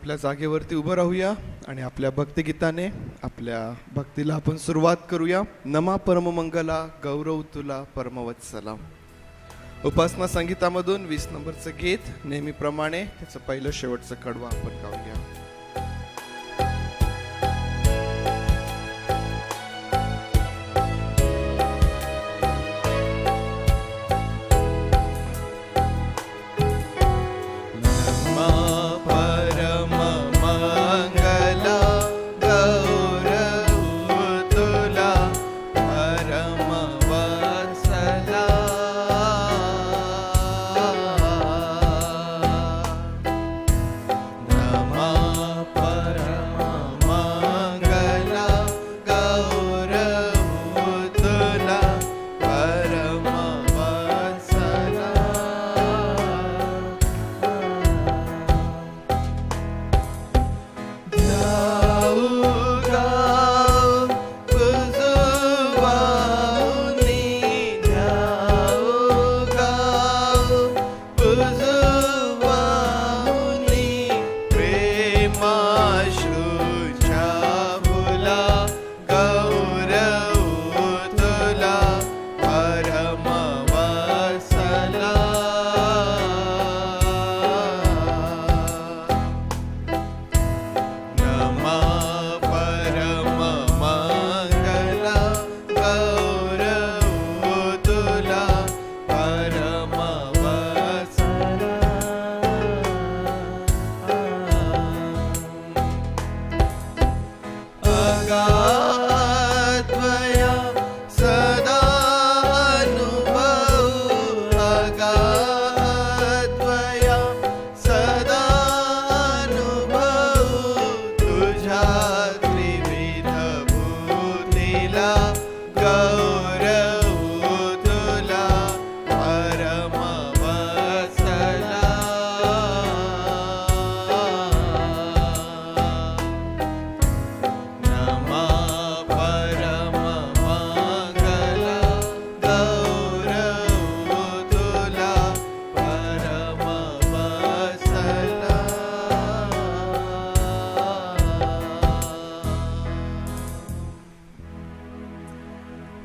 आपल्या जागेवरती उभं राहूया आणि आपल्या भक्तिगीताने आपल्या भक्तीला आपण सुरुवात करूया. नमा परममंगला गौरव तुला परमवत्सला. उपासना संगीतामधून 20 नंबरचं गीत नेहमीप्रमाणे त्याचं पहिलं शेवटचं कडवं आपण गाऊया.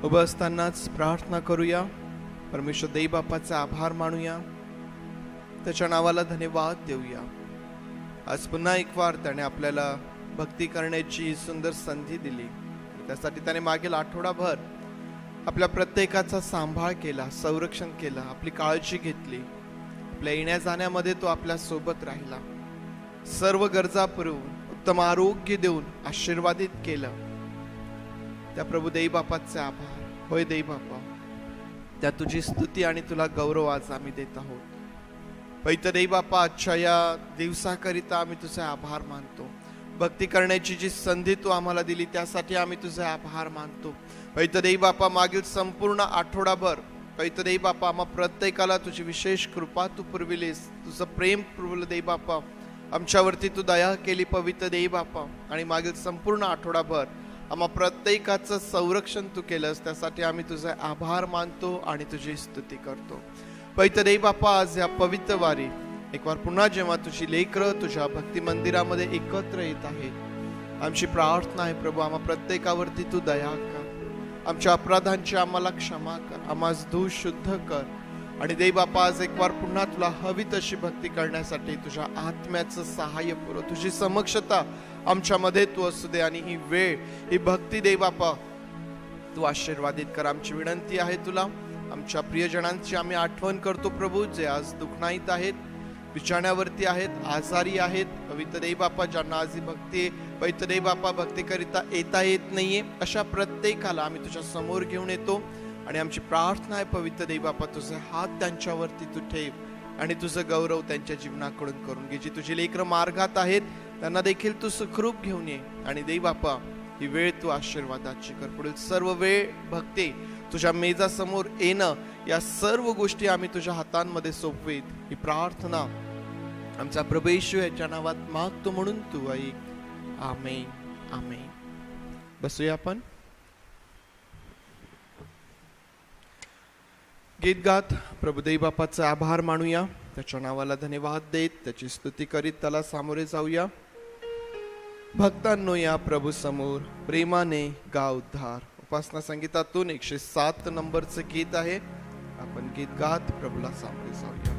उभं असतानाच प्रार्थना करूया. परमेश्वर देव बापाचा आभार मानूया, त्याच्या नावाला धन्यवाद देऊया. आज पुन्हा एक वार त्याने आपल्याला भक्ती करण्याची सुंदर संधी दिली. त्यासाठी त्याने मागील आठवडाभर आपल्या प्रत्येकाचा सांभाळ केला, संरक्षण केलं, आपली काळजी घेतली. आपल्या येण्या जाण्यामध्ये तो आपल्या सोबत राहिला, सर्व गरजा पुरवून उत्तम आरोग्य देऊन आशीर्वादित केलं. त्या प्रभू देव बापाचे आभार. होय देव बापा, त्या तुझी स्तुती आणि तुला गौरव आज आम्ही देत आहोत. पवित्र देव बापा, आजच्या या दिवसाकरिता आम्ही तुझे आभार मानतो. भक्ती करण्याची जी संधी तू आम्हाला दिली त्यासाठी आम्ही तुझे आभार मानतो. पवित्र देव बापा, मागील संपूर्ण आठवडाभर पवित्र देव बापा आम्हा प्रत्येकाला तुझी विशेष कृपा तू पुरविलीस, तुझं प्रेम पुरवलं देव बापा, आमच्यावरती तू दया केली पवित्र देव बापा. आणि मागील संपूर्ण आठवडाभर आम्हा प्रत्येकाचं संरक्षण तू केलंस, त्यासाठी आम्ही तुझे आभार मानतो आणि तुझी स्तुती करतो. पवित्र देव बापा, आज या पवित्र वारी एक वार पुन्हा जेव्हा तुझी लेकरं तुझ्या भक्ती मंदिरामध्ये एकत्र येत आहेत, आमची प्रार्थना आहे प्रभू, आम्हा प्रत्येकावरती तू दया कर, आमच्या अपराधांची आम्हाला क्षमा कर, आम्हास धू शुद्ध कर. आणि देव बापा, आज एक वार पुन्हा तुला हवी तशी भक्ती करण्यासाठी तुझ्या आत्म्याचं सहाय्य पुरव, तुझी समक्षता आमच्यामध्ये तू असू दे. आणि ही वेळ, ही भक्ती देव बापा तू आशीर्वादित कर. आमची विनंती आहे तुला. आमच्या प्रियजनांची आम्ही आठवण करतो प्रभू, जे आज दुखनाईत आहेत, बिछाण्यावरती आहेत, आजारी आहेत. पवित्र देव बापा, ज्यांना आज ही भक्ती पवित्र देव बापा भक्तीकरिता येता येत नाहीये, अशा प्रत्येकाला आम्ही तुझ्या समोर घेऊन येतो. आणि आमची प्रार्थना आहे पवित्र देव बापा, तुझे हात त्यांच्यावरती तू ठेव आणि तुझं गौरव त्यांच्या जीवनाकडून करून घे. जी तुझी लेकरं मार्गात आहेत त्यांना देखील तू सुखरूप घेऊन ये. आणि देव बापा, ही वेळ तू आशीर्वादाची कर. पुढील सर्व वेळ भक्ती तुझ्या मेजासमोर येणं, या सर्व गोष्टी आम्ही तुझ्या हातांमध्ये सोपवीत. ही प्रार्थना आमचा प्रभू येशू याच्या नावात मागतो म्हणून तू ऐक. आमेन, आमेन. बसूया आपण. गीत गात प्रभुदेव बापाचा आभार मानूया, त्याच्या नावाला धन्यवाद देत त्याची स्तुती करीत त्याला सामोरे जाऊया. भक्तांनो या प्रभू समोर प्रेमाने गा उद्धार. उपासना संगीतातून 107 नंबरचं गीत आहे. आपण गीत गात प्रभूला सामोरे जाऊया.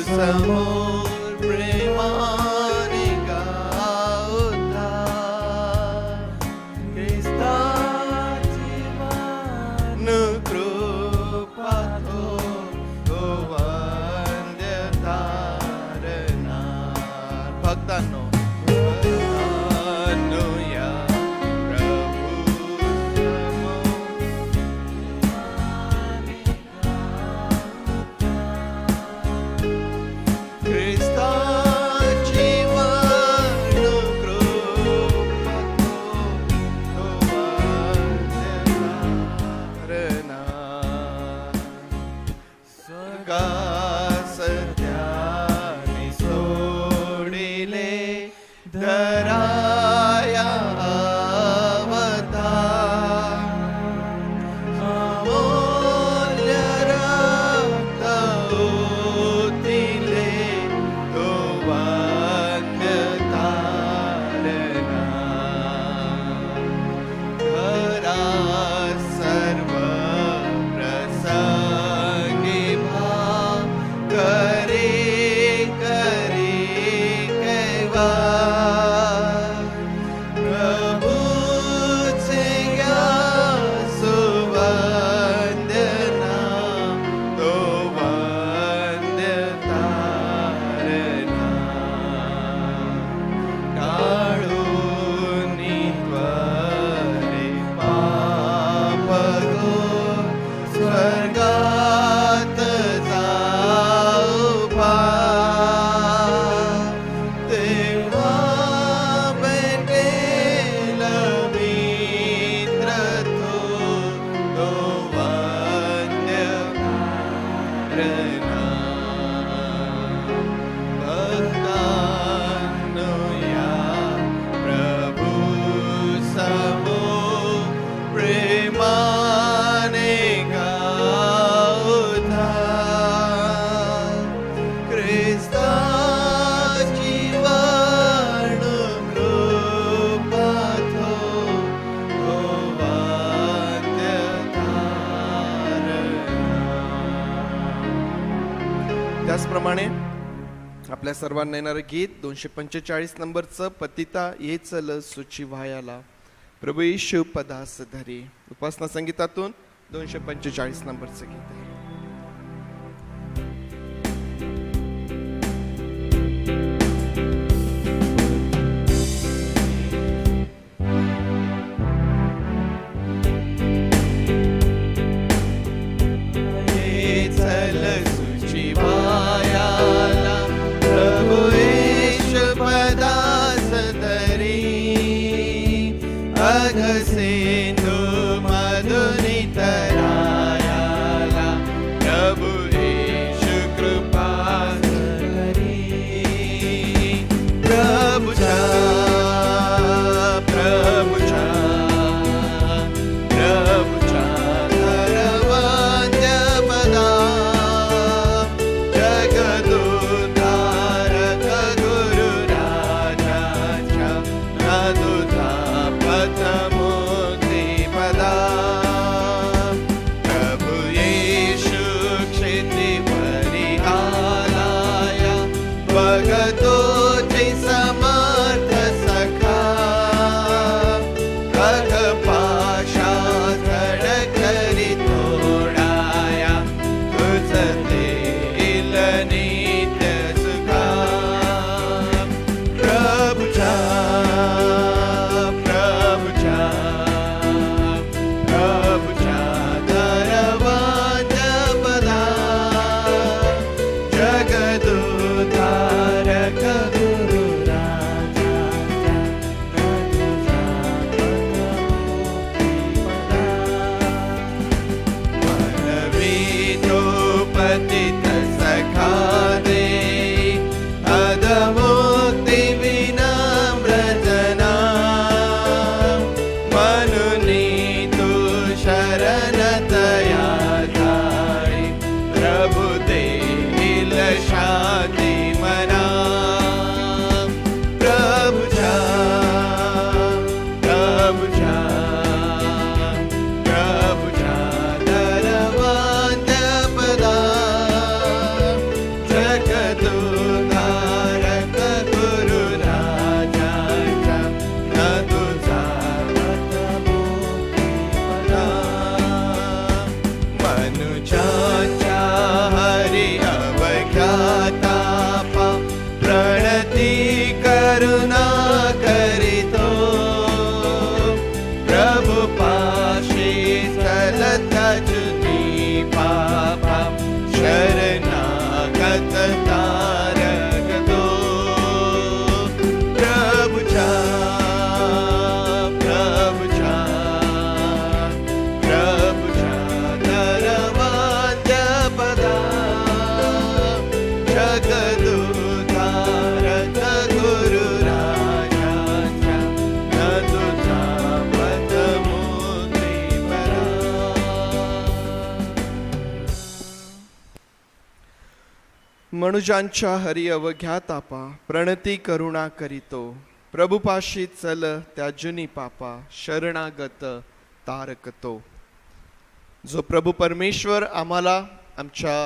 समोर प्रेमाने गा उद्धार. ख्रिस्ताची अनुकृपा तो वंद्य तारणार. भक्तांनो या प्रभू ख्रिस्ताची अनुकृपा तो वंद्य तारणार. स्वर्गास त्याने सोडिले दराया अवतार. अमूल्य रक्त ओतिले तो वंद्य तारणार. खरा सर्व प्रसंगी भाव करे कैवा. प्रभूचे घ्या सुवंदना तो वंद्य तारणार. टाळूनी त्वरे पाप घोर स्वर्गात जाऊ पार. तेव्हा भेटेल मित्र तो वंद्य तारणार. भक्तांनो या प्रभू समोर प्रेमाने गा उद्धार. ख्रिस्ताची अनुकृपा तो वंद्य तारणार. त्याचप्रमाणे आपल्या सर्वांना येणारं गीत 245 नंबरचं पतिता ये चल सुची व्हायाला. प्रभू येशू पदास धरी. उपासना संगीतातून 245 नंबरचं गीत आहे. ये चल सुची व्हायाला. प्रभू येशू पदास धरी. अघ सिंधू मधुनी तरायाला. प्रभू येशू कृपा करी. प्रभुच्या धर्मवंद्य पदा. जगदुद्धारक गुरु राजाच्या. नदुधा पथमुक्ती पदा. मनुजांच्या हरी अवघ्या तापा, प्रणती करुणा करीतो. प्रभुपाशी चल त्या जुनी पापा, शरणागत तारकतो. जो प्रभू परमेश्वर आम्हाला आमच्या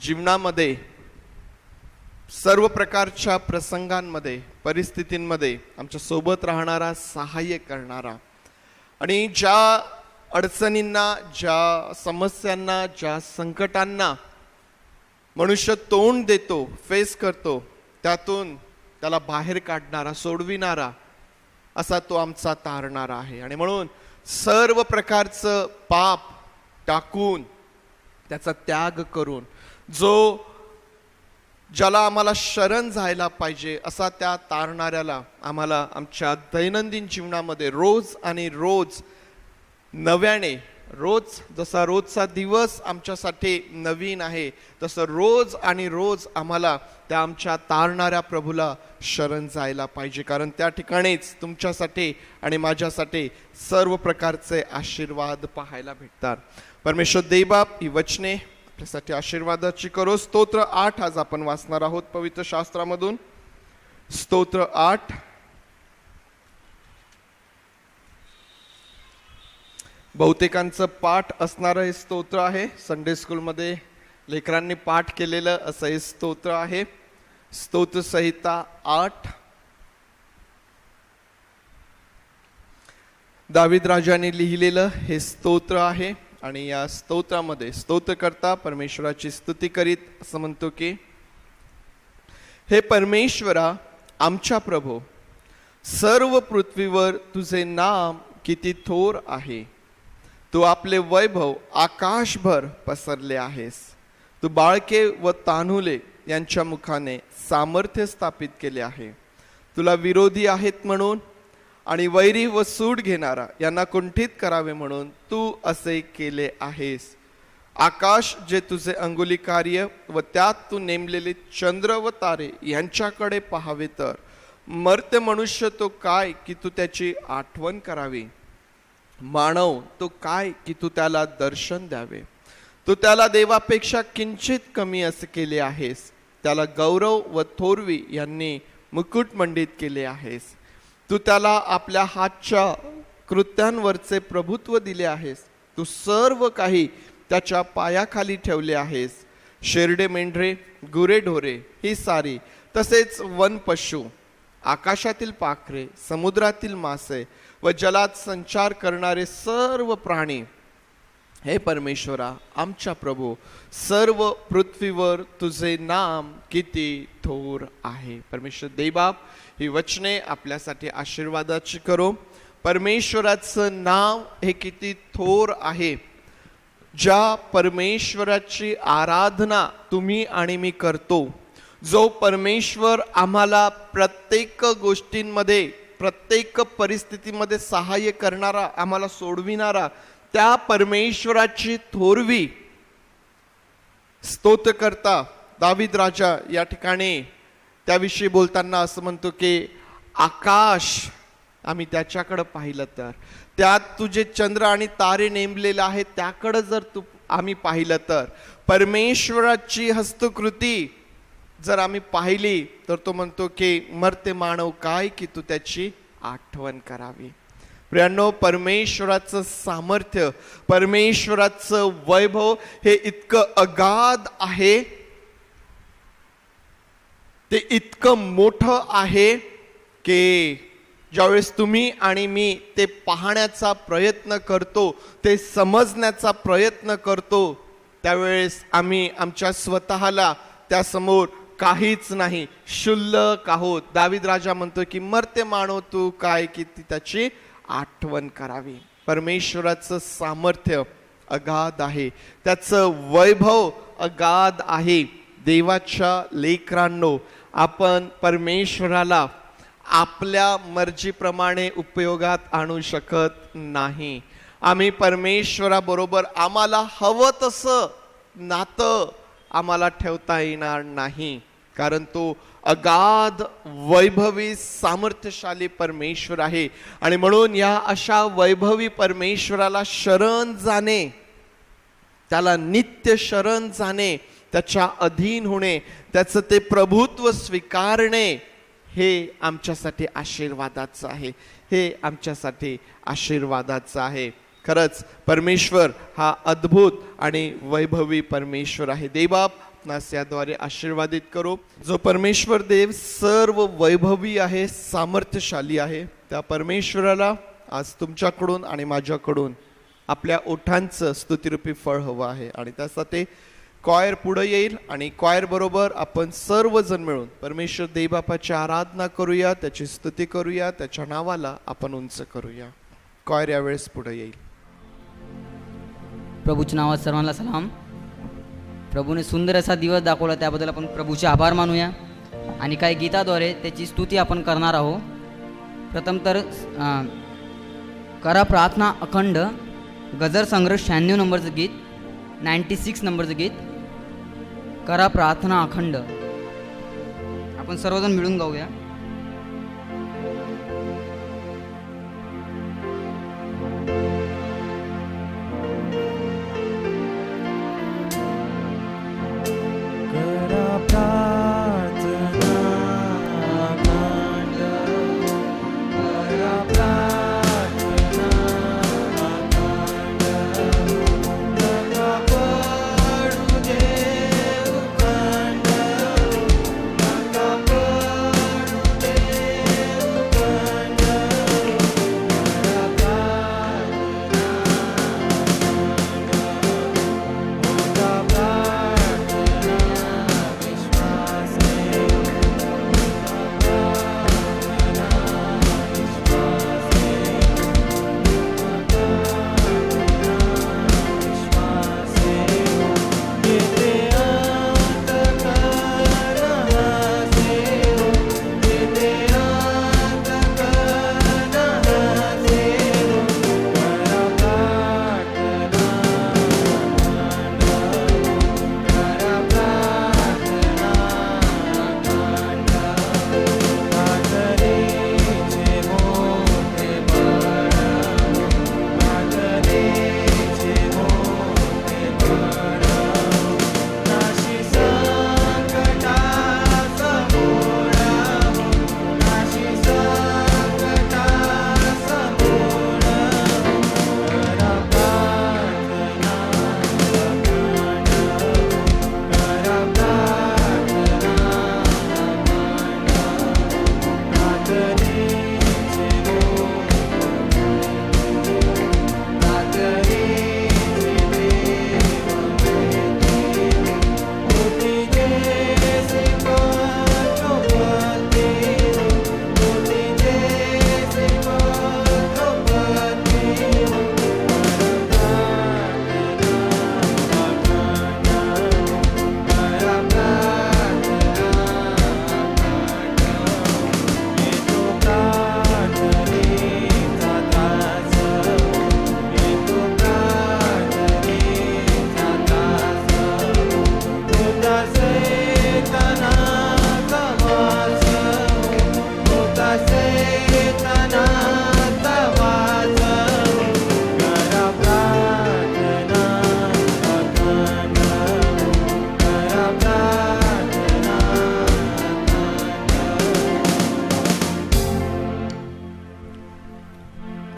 जीवनामध्ये सर्व प्रकारच्या प्रसंगांमध्ये, परिस्थितींमध्ये आमच्या सोबत राहणारा, सहाय्य करणारा, आणि ज्या अडचणींना, ज्या समस्यांना, ज्या संकटांना मनुष्य तोंड देतो, फेस करतो, त्यातून त्याला बाहेर काढणारा, सोडविणारा असा तो आमचा तारणारा आहे. आणि म्हणून सर्व प्रकारचं पाप टाकून, त्याचा त्याग करून, ज्याला आम्हाला शरण जायला पाहिजे असा त्या तारणाऱ्याला आम्हाला आमच्या दैनंदिन जीवनामध्ये रोज आणि रोज नव्याने, रोज जसा रोजचा दिवस आमच्यासाठी नवीन आहे, तसं रोज आणि रोज आम्हाला त्या आमच्या तारणाऱ्या प्रभूला शरण जायला पाहिजे. कारण त्या ठिकाणीच तुमच्यासाठी आणि माझ्यासाठी सर्व प्रकारचे आशीर्वाद पाहायला भेटतात. परमेश्वर देवबाप ही वचने आपल्यासाठी आशीर्वादाची करो. स्तोत्र 8 आज आपण वाचणार आहोत पवित्र शास्त्रामधून. स्तोत्र 8. बहुतेकांचं पाठ असणारं हे स्तोत्र आहे. संडे स्कूलमध्ये लेकरांनी पाठ केलेलं असं हे स्तोत्र आहे. स्तोत्र संहिता 8. दावीद राजाने लिहिलेलं हे स्तोत्र आहे. आणि या स्तोत्रामध्ये स्तोत्रकर्ता परमेश्वराची स्तुती करीत असं म्हणतो की, हे परमेश्वरा आमच्या प्रभो, सर्व पृथ्वीवर तुझे नाम किती थोर आहे. तू आपले वैभव आकाशभर पसरले आहेस. तू बाळके व तान्हुले यांच्या मुखाने सामर्थ्य स्थापित केले आहे. तुला विरोधी आहेत म्हणून आणि वैरी व सूड घेणारा यांना कुंठित करावे म्हणून तू असे केले आहेस. आकाश जे तुझे अंगुली कार्य व त्यात तू नेमलेले चंद्र व तारे यांच्याकडे पाहावे तर मर्त्य मनुष्य तो काय की तू त्याची आठवण करावी. मानव तो काय की तू त्याला दर्शन द्यावे. तू त्याला देवापेक्षा किंचित कमी असे केले आहेस. त्याला गौरव व थोरवी यांनी मुकुटमंडित केले आहेस. तू त्याला आपल्या हातच्या कृत्यांवरचे प्रभुत्व दिले आहेस. तू सर्व काही त्याच्या पायाखाली ठेवले आहेस. शेरडे, मेंढरे, गुरे, ढोरे ही सारी, तसेच वन पशु, आकाशातील पाखरे, समुद्रातील मासे व जलात संचार करणारे सर्व प्राणी. हे परमेश्वरा आमच्या प्रभू, सर्व पृथ्वीवर तुझे नाम किती थोर आहे. परमेश्वर देवबाप ही वचने आपल्यासाठी आशीर्वादाची करो. परमेश्वराचं नाव हे किती थोर आहे. ज्या परमेश्वराची आराधना तुम्ही आणि मी करतो, जो परमेश्वर आम्हाला प्रत्येक गोष्टींमध्ये, प्रत्येक परिस्थितीमध्ये सहाय्य करणारा, आम्हाला सोडविणारा, त्या परमेश्वराची थोरवी स्तोत्रकर्ता दावीद राजा या ठिकाणी त्याविषयी बोलताना असं म्हणतो की, आकाश आम्ही त्याच्याकडे पाहिलं तर, त्यात तुझे चंद्र आणि तारे नेमलेले आहेत त्याकडे जर आम्ही पाहिलं तर, परमेश्वराची हस्तकृती जर आम्ही पाहिली तर तो म्हणतो की मर्त्य मानव काय की तू त्याची आठवण करावी. प्रियांनो, परमेश्वराचं सामर्थ्य, परमेश्वराचं वैभव हे इतकं अगाध आहे, ते इतकं मोठं आहे की ज्यावेळेस तुम्ही आणि मी ते पाहण्याचा प्रयत्न करतो, ते समजण्याचा प्रयत्न करतो, त्यावेळेस आम्ही आमच्या स्वतःला त्यासमोर काहीच नाही, क्षुल्लक आहोत. दावीद राजा म्हणतो की मर्त्य मानव तू काय की ती त्याची आठवण करावी. परमेश्वराचं सामर्थ्य अगाध आहे, त्याचं वैभव अगाध आहे. देवाच्या लेकरांनो, आपण परमेश्वराला आपल्या मर्जीप्रमाणे उपयोगात आणू शकत नाही. आम्ही परमेश्वराबरोबर आम्हाला हवं तसं नातं आम्हाला ठेवता येणार नाही, कारण तो अगाध वैभवी सामर्थ्यशाली परमेश्वर आहे. आणि म्हणून या अशा वैभवी परमेश्वराला शरण जाणे, त्याला नित्य शरण जाणे, त्याच्या अधीन होणे, त्याचं ते प्रभुत्व स्वीकारणे, हे आमच्यासाठी आशीर्वादाचं आहे. हे आमच्यासाठी आशीर्वादाचं आहे. खरंच परमेश्वर हा अद्भुत आणि वैभवी परमेश्वर आहे. देवबाप आपणास याद्वारे आशीर्वादित करो. जो परमेश्वर देव सर्व वैभवी आहे, सामर्थ्यशाली आहे, त्या परमेश्वराला आज तुमच्याकडून आणि माझ्याकडून आपल्या ओठांचं स्तुतिरूपी फळ हवं आहे. आणि त्यासाठी कॉयर पुढे येईल आणि कॉयर बरोबर आपण सर्वजण मिळून परमेश्वर देवबापाची आराधना करूया, त्याची स्तुती करूया, त्याच्या नावाला आपण उंच करूया. कॉयर यावेळेस पुढे येईल. प्रभूच्या नावात सर्वांना सलाम. प्रभूने सुंदर असा दिवस दाखवला, त्याबद्दल आपण प्रभूचे आभार मानूया आणि काही गीताद्वारे त्याची स्तुती आपण करणार आहोत. प्रथम तर करा प्रार्थना अखंड गजर संग्रह 96 नंबरचं गीत, 96 नंबरचं गीत, करा प्रार्थना अखंड. आपण सर्वजण मिळून गाऊया.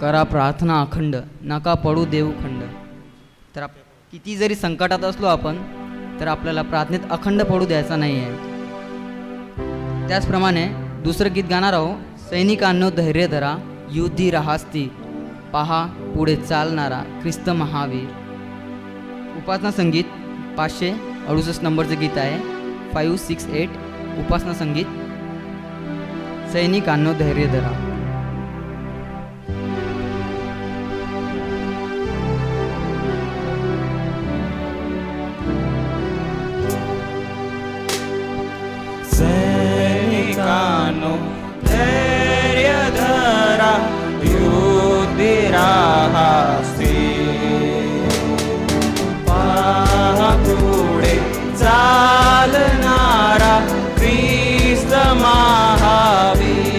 करा प्रार्थना अखंड, नका पडू देऊ खंड. तर किती जरी संकटात असलो आपण, तर आपल्याला प्रार्थनेत अखंड पडू द्यायचा नाही आहे. त्याचप्रमाणे दुसरं गीत गाणार आहोत. सैनिकांनो धैर्य धरा, युद्धी राहास्ती, पहा पुढे चालणारा ख्रिस्त महावीर. उपासना संगीत 568 नंबरचं गीत आहे, 568. उपासना संगीत, सैनिकांनो धैर्य धरा. सैनिकांनो धैर्य धरा, युद्धे राहास्ते, पहा पुढे चालणारा ख्रिस्त महावीर.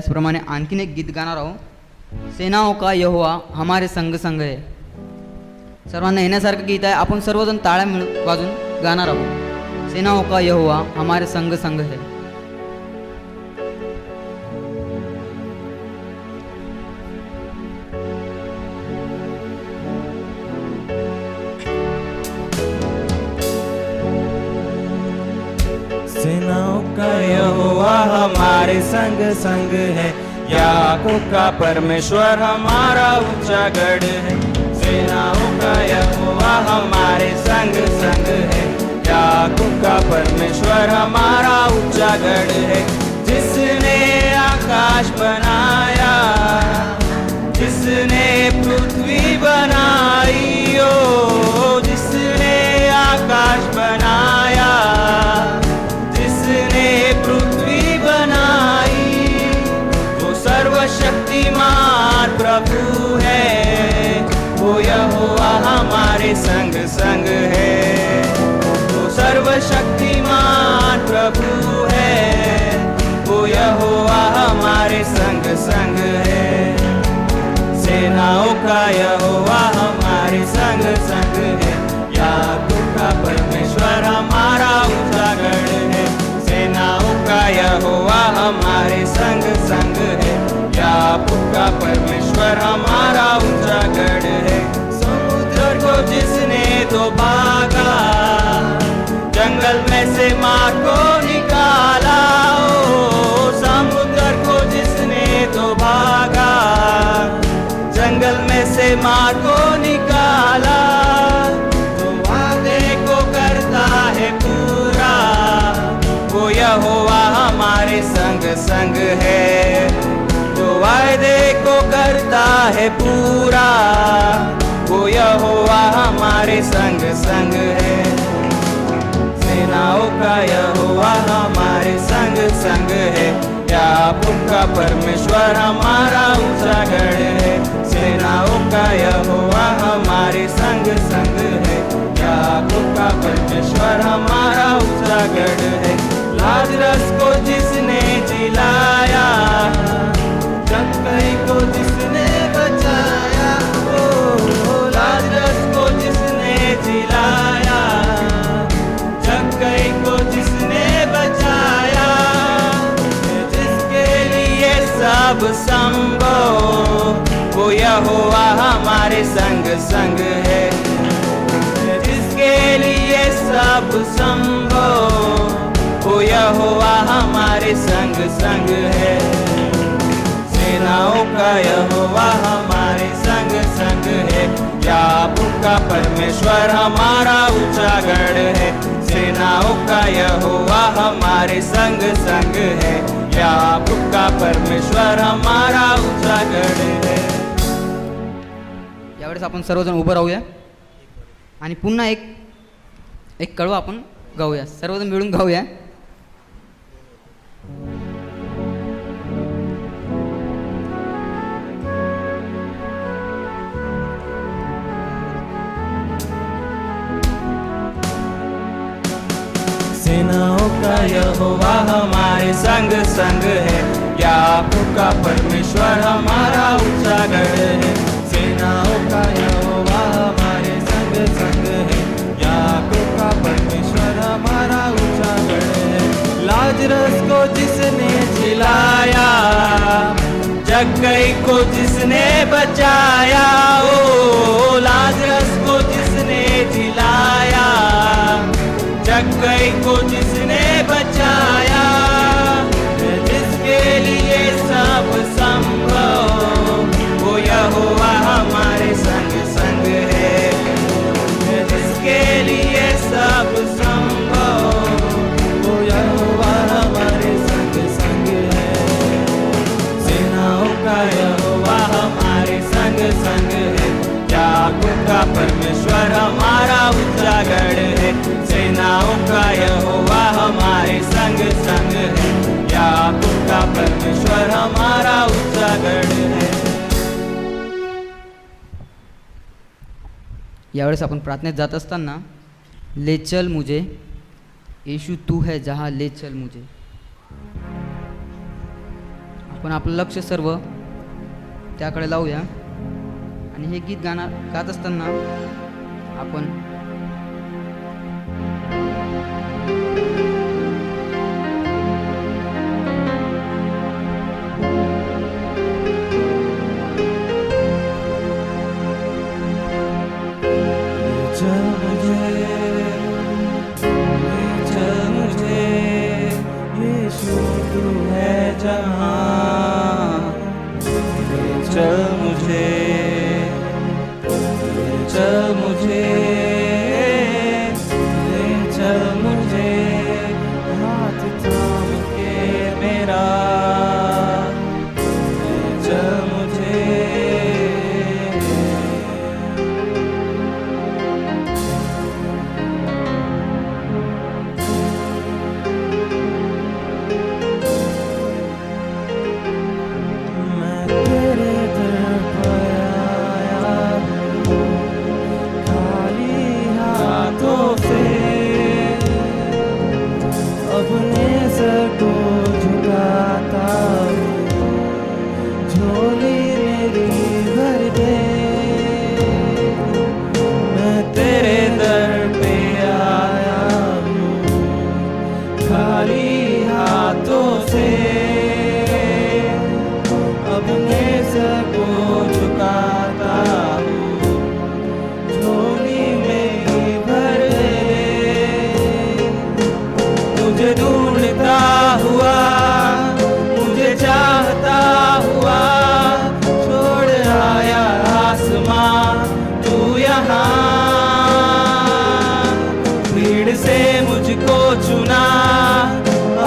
त्याचप्रमाणे आणखीन एक गीत गाणार आहोत, सेनाओं का यहोवा हमारे संग संग है. सर्वांना येण्यासारखं गीत आहे. आपण सर्वजण टाळ्या वाजून गाणार आहोत, सेनाओं का यहोवा हमारे संग संग है. सेनाओं का यहोवा हमारे संग संग है, याकूब का परमेश्वर हमारा ऊंचा गढ़ है. सेनाओं का यहोवा हमारे संग संग है, याकूब का परमेश्वर हमारा ऊंचा गढ़ है. जिसने आकाश बनाया, जिसने पृथ्वी बनाई, ओ जिसने आकाश बनाया, जिसने पृथ्वी बनाई, वो सर्वशक्तिमान प्रभु है. वो यहोवा हमारे संग संग है, वो सर्वशक्तिमान प्रभु है. वो यहोवा हमारे संग संग है. सेनाओं का यहोवा हमारे संग संग है, याकूब का परमेश्वर हमारा ऊंचा गढ़ है. सेनाओं का यहोवा हमारे संग संग है, याकूब का परमेश्वर हमारा ऊंचा गढ़ है. समुद्र को जिसने तो भागा, जंगल में से मार को निकाला, ओ समुद्र को जिसने तो भागा, जंगल में से मार को निकाला, तो वादे को करता है पूरा. वो यहोवा हमारे संग संग है, तो वादे को करता है पूरा. वो यहोवा हमारे संग संग है. सेनाओं का यहोवा हमारे संग संग है, याकूब का परमेश्वर हमारा ऊंचा गढ़ है. सेनाओं का यहोवा हमारे संग संग है, याकूब का परमेश्वर हमारा ऊंचा गढ़ है. लाजरस को जिसने जिलाया, जक्कई को जिसने बचाया, ओ लाजरस को जिसने जिलाया, जक्कई को जिसने बचाया, जिसके लिए सब संभव, वो यहोवा हमारे संग संग है. जिसके लिए सब संभव, वो यहोवा हमारे संग संग है. सेनाओं का यहोवा हमारे संग संग है, याकूब का परमेश्वर हमारा ऊंचा गढ़ है. सेनाओं का यहोवा हमारे संग संग है, याकूब का परमेश्वर हमारा ऊंचा गढ़ है. यावेळेस आपण सर्वजण उभं राहूया आणि पुन्हा एक कळवा आपण गाऊया, सर्वजण मिळून गाऊया. सेनाओं का यहोवा हमारे संग संग है, याकूब का परमेश्वर हमारा ऊंचा गढ़ है. सेनाओं का यहोवा हमारे संग संग है, याकूब का परमेश्वर हमारा ऊंचा गढ़ है. लाजरस को जिसने जिलाया, जक्कई को जिसने बचाया, ओ लाजरस को जिसने जिलाया, जक्कई को जिसने बचाया, जिसके लिए सब संभव, वो यहोवा हमारे संग संग है. जिसके लिए सब संभव, वो यहोवा हमारे संग संग है. सेनाओं का यहोवा हमारे संग संग है, याकूब का परमेश्वर हमारा ऊंचा गढ़ है. सेनाओं का यहोवा हमारे संग संग है, याकूब का परमेश्वर हमारा ऊंचा गढ़ है. यावेळेस आपण प्रार्थनेत जात असताना ले चल मुझे यीशु तू है जहाँ ले चल मुझे, आपण आपलं लक्ष सर्व त्याकडे लावूया. आणि हे गीत गात असताना आपण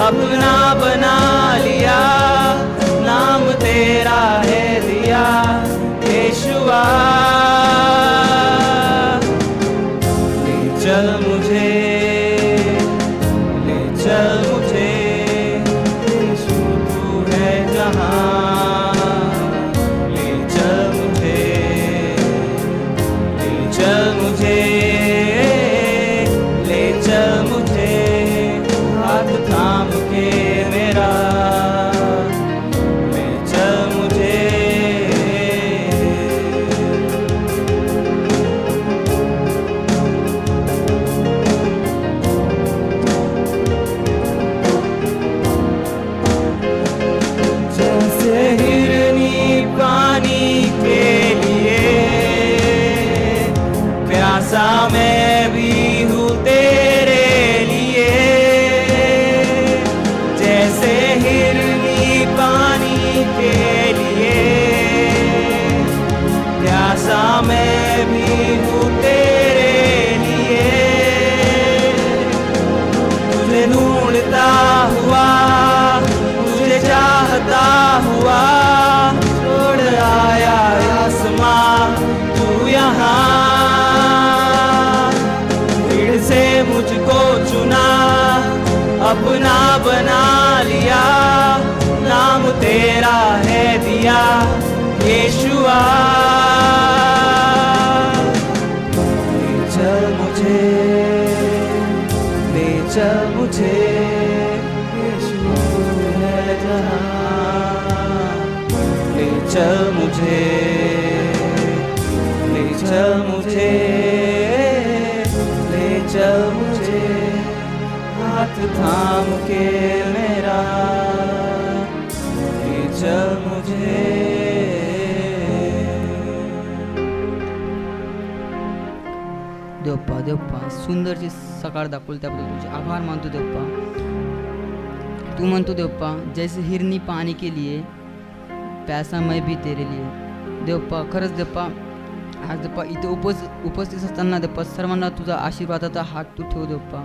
अपना बना लिया, नाम तेरा है दिया यीशुआ। ले चल मुझे, ले चल मुझे, यीशु तू है जहाँ। ले चल मुझे, ले चल मुझे, ले चल मुझे, हाथ थाम के मेरा ले चल मुझे। जैसे हिरनी पानी के लिए प्यासा मैं भी हूँ तेरे लिए। जैसे हिरनी पानी के लिए प्यासा मैं भी हूँ तेरे लिए। तुझे ढूंढता हुआ, तुझे चाहता हुआ, छोड़ आया आसमां तू यहाँ। भीड़ से मुझको चुना, अपना बना लिया, नाम तेरा है दिया यीशुआ। ले चल मुझे, ले चल मुझे, यीशु है जहाँ। ले चल मुझे, ले चल मुझे, ले चल मुझे, हाथ थाम के मेरा ले चल मुझे। देवप्पा देवप्पा सुंदरची सकाळ दाखवली, त्याबद्दल तुझे आभार मानतो देवप्पा. तू म्हणतो देवप्पा, जैसे हिरनी पाणी के लिए प्यासा मैं भी तेरे लिए. देवप्पा खरंच देवप्पा, आज देवप्पा इथे उपस्थित असताना देवप्पा सर्वांना तुझा आशीर्वादाचा हात तू ठेव देवप्पा.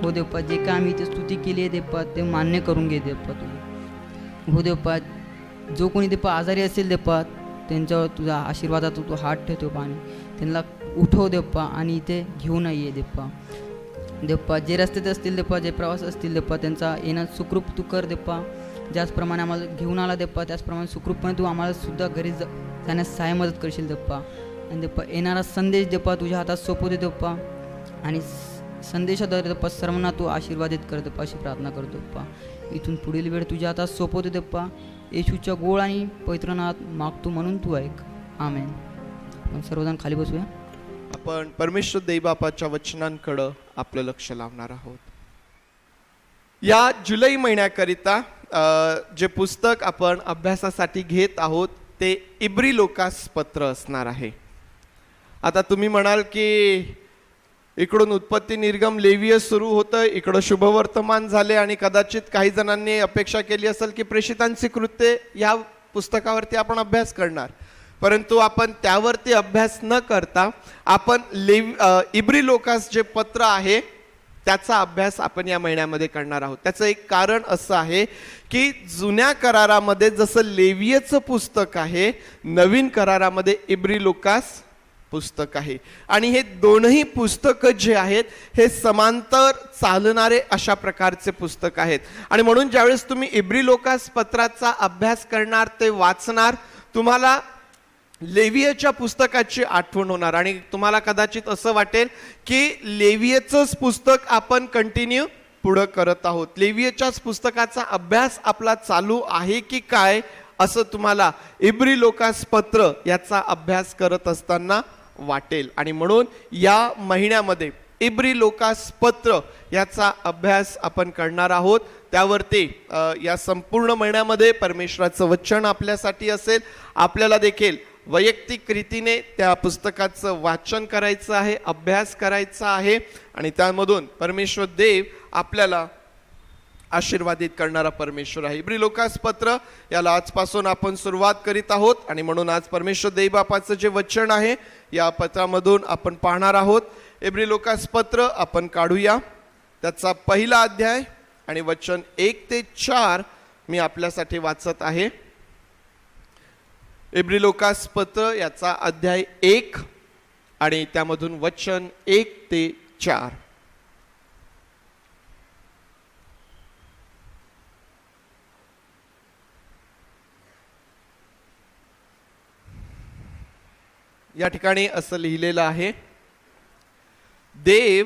हो देवप्पा, जे काय आम्ही इथे स्तुती केली आहे देवप्पा ते मान्य करून घे देवप्पा तू. हो देवप्पा, जो कोणी देवप्पा आजारी असेल देवप्पा त्यांच्यावर तुझा आशीर्वादाचा तू हात ठेवतो पाणी, त्यांना उठव देवप्पा आणि इथे घेऊन ये देवप्पा. देवप्पा जे रस्त्यात असतील देवप्पा, जे प्रवास असतील देवप्पा, त्यांचा येणं सुखरूप तू कर देवप्पा. ज्याचप्रमाणे आम्हाला घेऊन आला देवप्पा, त्याचप्रमाणे सुखरूपपणे तू आम्हाला सुद्धा घरी जाण्यास सहाय्य मदत करशील देवप्पा. आणि देवप्पा येणारा संदेश देवप्पा तुझ्या हातात सोपवते देवप्पा. आणि संदेशाद्वारे पप्पा सर्वांना तू आशीर्वादित करतो अशी प्रार्थना करतो पप्पा. इथून पुढील वेळ तुझ्या हातात सोपवतो पप्पा. येशूच्या गोड आणि पवित्र नावात मागतो म्हणून तू ऐक. आमेन. आपण सर्वजण खाली बसूया. आपण परमेश्वर देवबापाच्या वचनांकडं आपलं लक्ष लावणार आहोत. या जुलै महिन्याकरिता जे पुस्तक आपण अभ्यासासाठी घेत आहोत ते इब्री लोकास पत्र असणार आहे. आता तुम्ही म्हणाल की इकडून उत्पत्ती निर्गम लेवीय सुरू होतं, इकडं शुभवर्तमान झाले आणि कदाचित काही जणांनी अपेक्षा केली असेल की प्रेषितांची कृत्ये या पुस्तकावरती आपण अभ्यास करणार. परंतु आपण त्यावरती अभ्यास न करता आपण इब्री लोकास जे पत्र आहे त्याचा अभ्यास आपण या महिन्यामध्ये करणार आहोत. त्याचं एक कारण असं आहे की जुन्या करारामध्ये जसं लेवीयचं पुस्तक आहे, नवीन करारामध्ये इब्री लोकास पुस्तक आहे आणि हे दोनही पुस्तकं जे आहेत हे समांतर चालणारे अशा प्रकारचे पुस्तक आहेत. आणि म्हणून ज्यावेळेस तुम्ही इब्री लोकास पत्राचा अभ्यास करणार, ते वाचणार, तुम्हाला लेवीयच्या पुस्तकाची आठवण होणार आणि तुम्हाला कदाचित असं वाटेल की लेवीयचंच पुस्तक आपण कंटिन्यू पुढं करत आहोत, लेवीयच्याच पुस्तकाचा अभ्यास आपला चालू आहे की काय, असं तुम्हाला इब्री लोकास पत्र याचा अभ्यास करत असताना वाटेल. आणि म्हणून या महिन्यामध्ये इब्री लोकास पत्र याचा अभ्यास आपण करणार आहोत. त्यावरती या संपूर्ण महिन्यामध्ये परमेश्वराचं वचन आपल्यासाठी असेल. आपल्याला देखील वैयक्तिक रीतीने त्या पुस्तकाचं वाचन करायचं आहे, अभ्यास करायचा आहे आणि त्यामधून परमेश्वर देव आपल्याला आशीर्वादित करणारा परमेश्वर आहे. इब्री लोकास पत्र याला आजपासून आपण सुरुवात करीत आहोत आणि म्हणून आज परमेश्वर देवबापाचं जे वचन आहे या पत्रामधून आपण पाहणार आहोत. इब्री लोकास पत्र आपण काढूया. त्याचा पहिला अध्याय आणि वचन 1 ते 4 मी आपल्यासाठी वाचत आहे. इब्री लोकास पत्र याचा अध्याय 1 आणि त्यामधून वचन 1 ते 4. या ठिकाणी असं लिहिलेलं आहे, देव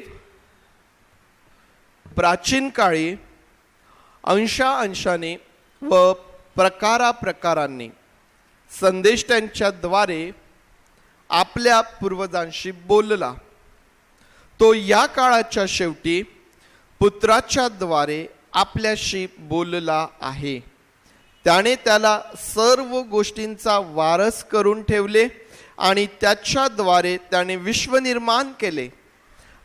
प्राचीन काळी अंशांशाने व प्रकारांनी संदेष्टांच्या द्वारे आपल्या पूर्वजांशी बोलला. तो या काळाच्या शेवटी पुत्राच्या द्वारे आपल्याशी बोलला आहे. त्याने त्याला सर्व गोष्टींचा वारस करून ठेवले आणि त्याच्याद्वारे त्याने विश्व निर्माण केले.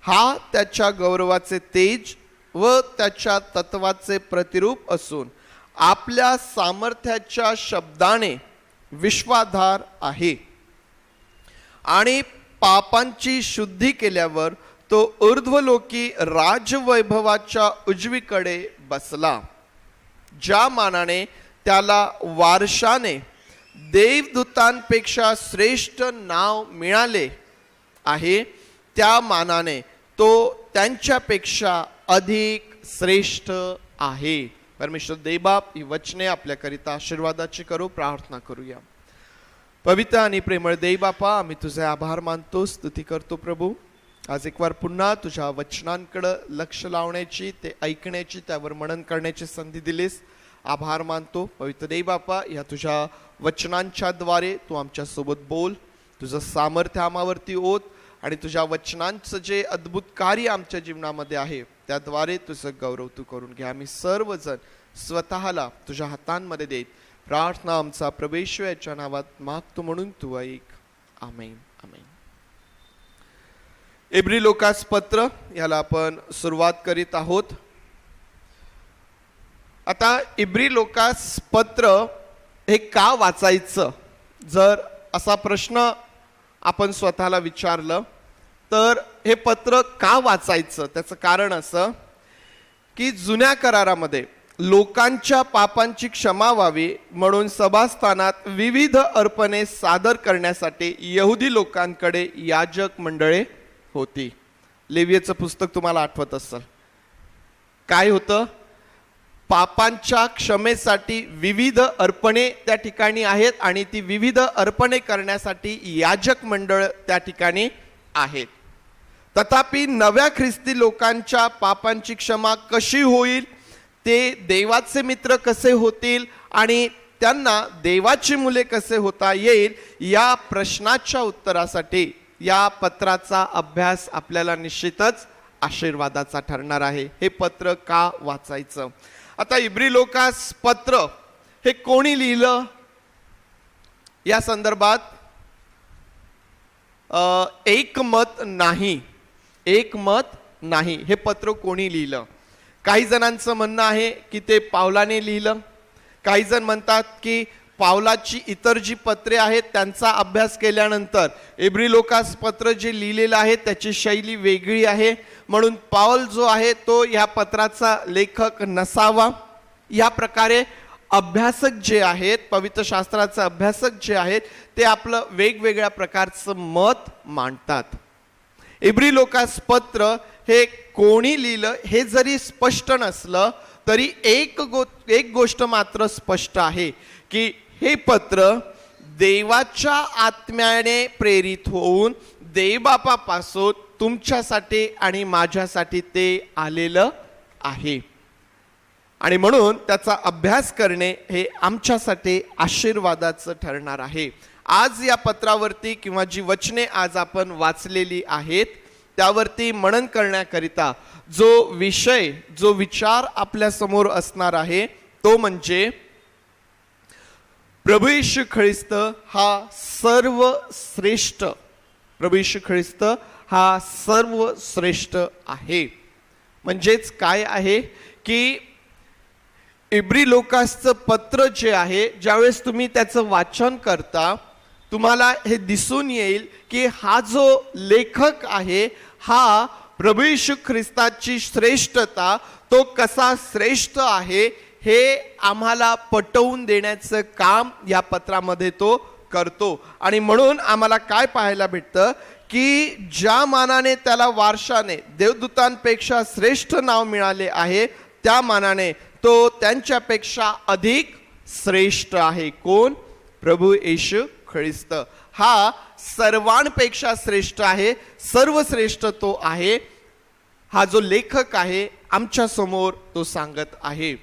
हा त्याच्या गौरवाचे तेज व त्याच्या तत्वाचे प्रतिरूप असून आपल्या सामर्थ्याच्या शब्दाने विश्वाधार आहे. आणि पापांची शुद्धी केल्यावर तो ऊर्ध्वलोकी राजवैभवाच्या उजवीकडे बसला. ज्या मानाने त्याला वारशाने देवदूतांपेक्षा श्रेष्ठ नाव मिळाले आहे, त्या मानाने तो त्यांच्यापेक्षा अधिक श्रेष्ठ आहे. परमेश्वर देवबाप ही वचने आपल्याकरिता आशीर्वादाची करू. प्रार्थना करूया. पवित्र आणि प्रेमळ देवबापा, आम्ही तुझे आभार मानतो, स्तुती करतो प्रभू. आज एक वार पुन्हा तुझ्या वचनांकडे लक्ष लावण्याची, ते ऐकण्याची, त्यावर मनन करण्याची संधी दिलीस. आभार मानतो पवित्र देवबापा. या तुझ्या वचनांच्या द्वारे तू आमच्या सोबत बोल, तुझं सामर्थ्य आम्हावरती ओत आणि तुझ्या वचनांचं जे अद्भुत कार्य आमच्या जीवनामध्ये आहे त्याद्वारे तुझं गौरव तू करून घ्या. आम्ही सर्वजण स्वतःला तुझ्या हातांमध्ये देत प्रार्थना आमचा प्रभू याच्या नावात मागतो म्हणून तू ऐक. आमेन. आमेन. इब्री लोकास पत्र याला आपण सुरुवात करीत आहोत. आता इब्री लोकास पत्र हे का वाचायचं, जर असा प्रश्न आपण स्वतःला विचारलं तर हे पत्र का वाचायचं, त्याचं कारण असं की जुन्या करारामध्ये लोकांच्या पापांची क्षमा व्हावी म्हणून सभास्थानात विविध अर्पणे सादर करण्यासाठी यहुदी लोकांकडे याजक मंडळे होती. लेवीयचं पुस्तक तुम्हाला आठवत असेल. काय होतं? पापांच्या क्षमेसाठी विविध अर्पणे त्या ठिकाणी आहेत आणि ती विविध अर्पणे करण्यासाठी याजक मंडळ त्या ठिकाणी आहेत. तथापि नव्या ख्रिस्ती लोकांच्या पापांची क्षमा कशी होईल, ते देवाचे मित्र कसे होतील आणि त्यांना देवाची मुले कसे होता येईल, या प्रश्नाच्या उत्तरासाठी या पत्राचा अभ्यास आपल्याला निश्चितच आशीर्वादाचा ठरणार आहे. हे पत्र का वाचायचं? आता इब्री लोकास पत्र हे कोणी लिहिलं या संदर्भात एकमत नाही. हे पत्र कोणी लिहिलं? काही जणांचं म्हणणं आहे की ते पावलाने लिहिलं. काही जण म्हणतात की पावलाची इतर जी पत्रे आहेत त्यांचा अभ्यास केल्यानंतर इब्री लोकास पत्र जे लिहिलेलं आहे त्याची शैली वेगळी आहे, म्हणून पाऊल जो आहे तो ह्या पत्राचा लेखक नसावा. या प्रकारे अभ्यासक जे आहेत, पवित्र शास्त्राचे अभ्यासक जे आहेत, ते आपलं वेगवेगळ्या प्रकारचं मत मांडतात. इब्री लोकास पत्र हे कोणी लिहिलं हे जरी स्पष्ट नसलं तरी एक गोष्ट मात्र स्पष्ट आहे की हे पत्र देवाच्या आत्म्याने प्रेरित होऊन देवबापापासून तुमच्यासाठी आणि माझ्यासाठी ते आलेलं आहे. आणि म्हणून त्याचा अभ्यास करणे हे आमच्यासाठी आशीर्वादाचं ठरणार आहे. आज या पत्रावरती किंवा जी वचने आज आपण वाचलेली आहेत त्यावरती मनन करण्याकरिता जो विचार आपल्या समोर असणार आहे तो म्हणजे प्रभू येशू ख्रिस्त हा सर्वश्रेष्ठ, प्रभू येशू ख्रिस्त हा सर्वश्रेष्ठ आहे. म्हणजेच काय आहे की इब्री लोकासचं पत्र जे आहे, ज्यावेळेस तुम्ही त्याचं वाचन करता तुम्हाला हे दिसून येईल की हा जो लेखक आहे हा प्रभू येशू ख्रिस्ताची श्रेष्ठता, तो कसा श्रेष्ठ आहे हे आम्हाला पटवून देण्याचं काम या पत्रामध्ये तो करतो. आणि म्हणून आम्हाला काय पाहायला भेटतं की ज्या मानाने त्याला वारशाने देवदूतांपेक्षा श्रेष्ठ नाव मिळाले आहे त्या मानाने तो त्यांच्यापेक्षा अधिक श्रेष्ठ आहे. कोण? प्रभू येशू ख्रिस्त हा सर्वांपेक्षा श्रेष्ठ आहे, सर्वश्रेष्ठ तो आहे. हा जो लेखक आहे आमच्या समोर तो सांगत आहे.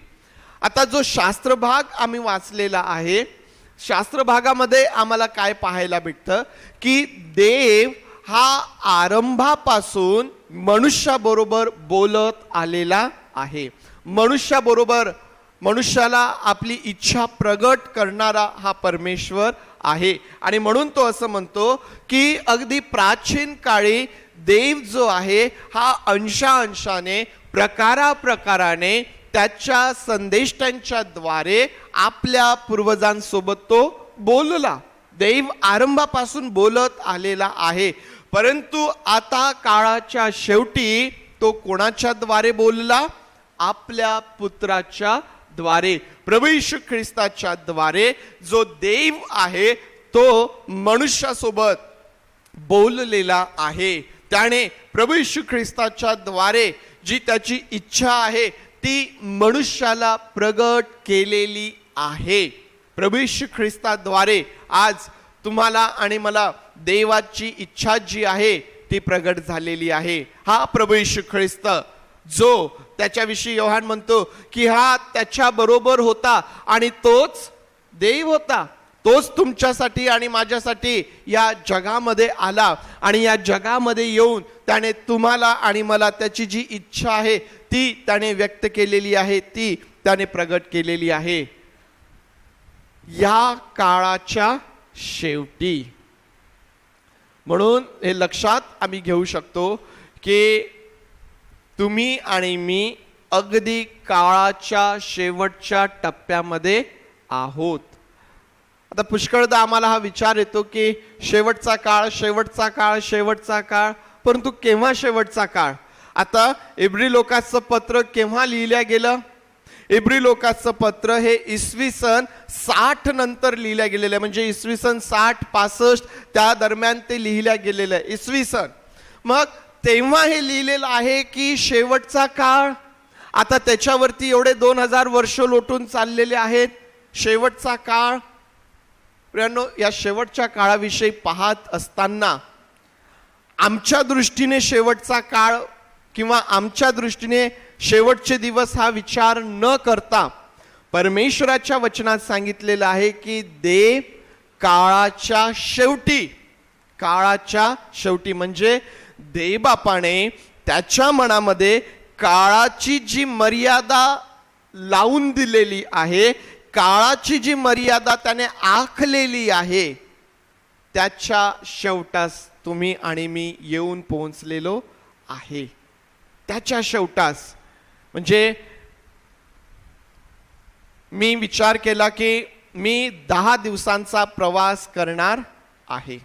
आता जो शास्त्र भाग आम्ही वाचलेला आहे, शास्त्र भागामध्ये आम्हाला काय पाहायला भेटतं की देव हा आरंभापासून मनुष्याबरोबर बोलत आलेला आहे. मनुष्याला आपली इच्छा प्रगट करणारा हा परमेश्वर आहे. आणि म्हणून तो असं म्हणतो की अगदी प्राचीन काळी देव जो आहे हा अंशाने प्रकाराने त्याच्या संदेष्टांच्या द्वारे आपल्या पूर्वजांसोबत तो बोलला. देव आरंभापासून बोलत आलेला आहे, परंतु आता काळाच्या शेवटी तो कोणाच्या द्वारे बोलला? आपल्या पुत्राच्या द्वारे, प्रभू येशू ख्रिस्ताच्या द्वारे. जो देव आहे तो मनुष्यासोबत बोललेला आहे. त्याने प्रभू येशू ख्रिस्ताच्या द्वारे जी त्याची इच्छा आहे ती मनुष्याला प्रगट केलेली आहे. प्रभू येशू ख्रिस्ताद्वारे आज तुम्हाला आणि मला देवाची इच्छा जी आहे ती प्रगट झालेली आहे. हा प्रभू येशू ख्रिस्त जो त्याच्याविषयी योहान म्हणतो की हा त्याच्या बरोबर होता आणि तोच देव होता, तोच तुमच्यासाठी आणि माझ्यासाठी या जगामध्ये आला आणि या जगामध्ये येऊन त्याने तुम्हाला आणि मला त्याची जी इच्छा आहे ती त्याने व्यक्त केलेली आहे, ती त्याने प्रगट केलेली आहे. या काळाच्या शेवटी म्हणून हे लक्षात आम्ही घेऊ शकतो की तुम्ही आणि मी अगदी काळाच्या शेवटच्या टप्प्यामध्ये आहोत. आता पुष्कळदा आम्हाला हा विचार येतो की शेवटचा काळ, परंतु केव्हा शेवटचा काळ? आता इब्री लोकांचं पत्र केव्हा लिहिल्या गेलं? इब्री लोकांचं पत्र हे इसवी सन 60 नंतर लिहिल्या गेलेलं आहे. म्हणजे इसवी सन 60-65 त्या दरम्यान ते लिहिल्या गेलेलं आहे, इसवी सन. मग तेव्हा हे लिहिलेलं आहे की शेवटचा काळ? आता त्याच्यावरती एवढे 2000 वर्ष लोटून चाललेले आहेत. शेवटचा काळ, प्रियांनो, या शेवटच्या काळाविषयी पाहत असताना आमच्या दृष्टीने शेवटचा काळ किंवा आमच्या दृष्टीने शेवटचे दिवस हा विचार न करता परमेश्वराच्या वचनात सांगितलेलं आहे की देव काळाच्या शेवटी म्हणजे देवबापाने त्याच्या मनामध्ये काळाची जी मर्यादा लावून दिलेली आहे, काळाची जी मर्यादा त्याने आखलेली आहे, त्याच्या शेवटास तुम्ही आणि मी येऊन पोहोचलेलो आहे. त्याच्या शेवटास म्हणजे मी विचार केला की मी 10 दिवसांचा प्रवास करणार आहे,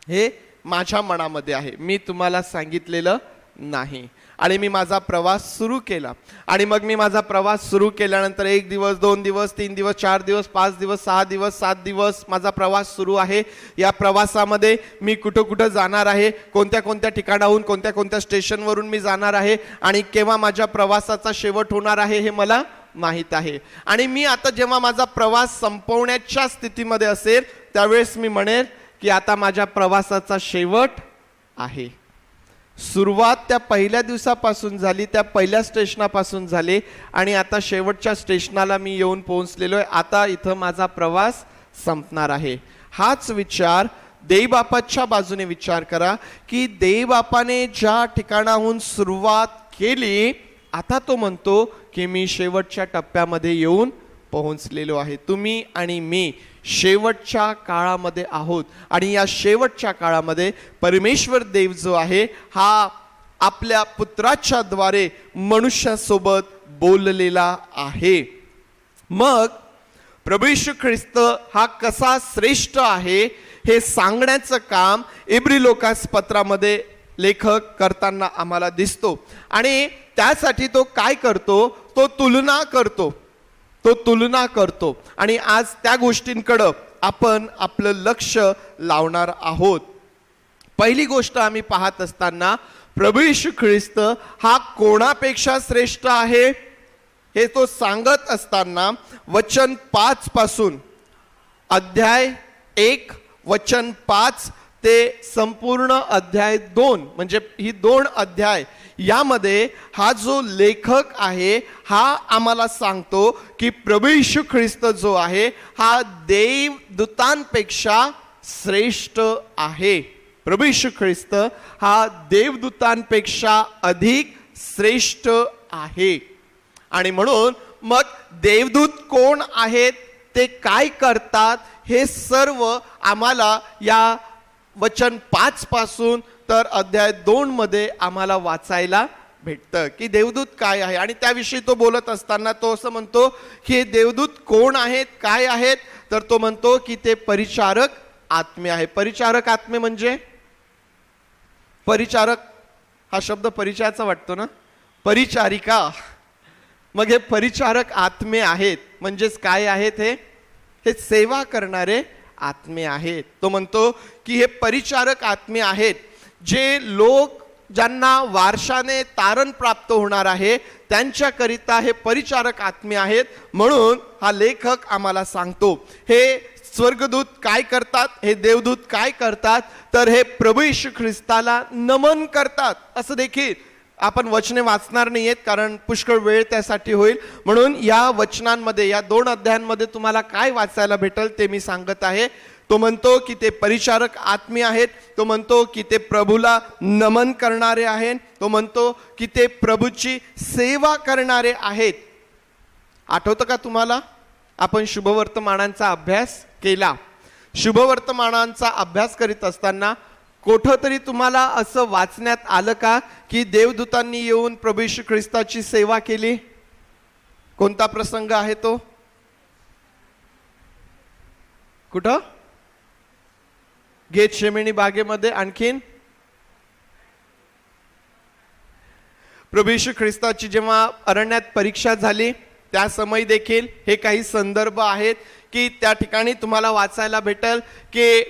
हे माझ्या मनामध्ये आहे, मी तुम्हाला सांगितलेलं नाही. आणि मी माझा प्रवास सुरू केला. आणि मग मी माझा प्रवास सुरू केल्यानंतर 1 दिवस, 2 दिवस, 3 दिवस, 4 दिवस, 5 दिवस, 6 दिवस, 7 दिवस माझा प्रवास सुरू आहे. या प्रवासामध्ये मी कुठं कुठं जाणार आहे, कोणत्या कोणत्या ठिकाणाहून कोणत्या कोणत्या स्टेशनवरून मी जाणार आहे आणि केव्हा माझ्या प्रवासाचा शेवट होणार आहे हे मला माहीत आहे. आणि मी आता जेव्हा माझा प्रवास संपवण्याच्या स्थितीमध्ये असेल त्यावेळेस मी म्हणेल की आता माझ्या प्रवासाचा शेवट आहे. सुरुवात त्या पहिल्या दिवसापासून झाली, त्या पहिल्या स्टेशनापासून झाली आणि आता शेवटच्या स्टेशनाला मी येऊन पोहोचलेलो आहे. आता इथं माझा प्रवास संपणार आहे. हाच विचार देवबापाच्या बाजूने विचार करा की देवबापाने ज्या ठिकाणाहून सुरुवात केली आता तो म्हणतो की मी शेवटच्या टप्प्यामध्ये येऊन पोहोचलेलो आहे. तुम्ही आणि मी शेवटच्या काळामध्ये आहोत आणि या शेवटच्या काळामध्ये परमेश्वर देव जो आहे हा आपल्या पुत्राच्या द्वारे मनुष्यासोबत बोललेला आहे. मग प्रभू येशू ख्रिस्त हा कसा श्रेष्ठ आहे हे सांगण्याचं काम इब्री लोकास पत्रामध्ये लेखक करताना आम्हाला दिसतो. आणि त्यासाठी तो काय करतो, तो तुलना करतो आणि आज त्या गोष्टींकडे आपण आपलं लक्ष लावणार आहोत. पहिली गोष्ट आम्ही पाहत असताना प्रभू येशू ख्रिस्त हा कोणापेक्षा श्रेष्ठ आहे हे तो सांगत असताना वचन 5 पासून अध्याय 1 वचन 5 ते संपूर्ण अध्याय 2 म्हणजे ही 2 अध्याय यामध्ये हा जो लेखक आहे हा आम्हाला सांगतो की प्रभू येशू ख्रिस्त जो आहे हा देवदूतांपेक्षा श्रेष्ठ आहे. प्रभू येशू ख्रिस्त हा देवदूतांपेक्षा अधिक श्रेष्ठ आहे. आणि म्हणून मग देवदूत कोण आहेत, ते काय करतात हे सर्व आम्हाला या वचन 5 पासून तर अध्याय 2 मध्ये आम्हाला वाचायला भेटतं की देवदूत काय आहे. आणि त्याविषयी तो बोलत असताना तो असं म्हणतो की देवदूत कोण आहेत, काय आहेत, तर तो म्हणतो की ते परिचारक आत्मे आहे. परिचारक आत्मे म्हणजे परिचारक हा शब्द परिचयाचा वाटतो ना, परिचारिका. मग हे परिचारक आत्मे आहेत म्हणजेच काय आहेत, हे सेवा करणारे आत्मे आहेत. तो म्हणतो की हे परिचारक आत्मे आहेत जे लोक ज्यांना वारशाने तारण प्राप्त होणार आहे त्यांच्याकरिता हे परिचारक आत्मे आहेत. म्हणून हा लेखक आम्हाला सांगतो हे स्वर्गदूत काय करतात, हे देवदूत काय करतात, तर हे प्रभू येशू ख्रिस्ताला नमन करतात. असं देखील आपण वचने वाचणार नाहीयेत कारण पुष्कळ वेळ त्यासाठी होईल. म्हणून या वचनांमध्ये या 2 अध्यायांमध्ये तुम्हाला काय वाचायला भेटेल ते मी सांगत आहे. तो म्हणतो की ते परिचारक आत्मे आहेत, तो म्हणतो की ते प्रभूला नमन करणारे आहेत, तो म्हणतो की ते प्रभूची सेवा करणारे आहेत. आठवतं का तुम्हाला, आपण शुभवर्तमानांचा अभ्यास केला. शुभवर्तमानांचा अभ्यास करीत असताना कुठं तरी तुम्हाला असं वाचण्यात आलं का की देवदूतांनी येऊन प्रभू येशू ख्रिस्ताची सेवा केली? कोणता प्रसंग आहे तो? कुठं? गेतशेमनी बागेमध्ये. आणखीन प्रभू येशू ख्रिस्ताची जेव्हा अरण्यात परीक्षा झाली त्या समय देखील हे काही संदर्भ आहेत की त्या ठिकाणी तुम्हाला वाचायला भेटेल की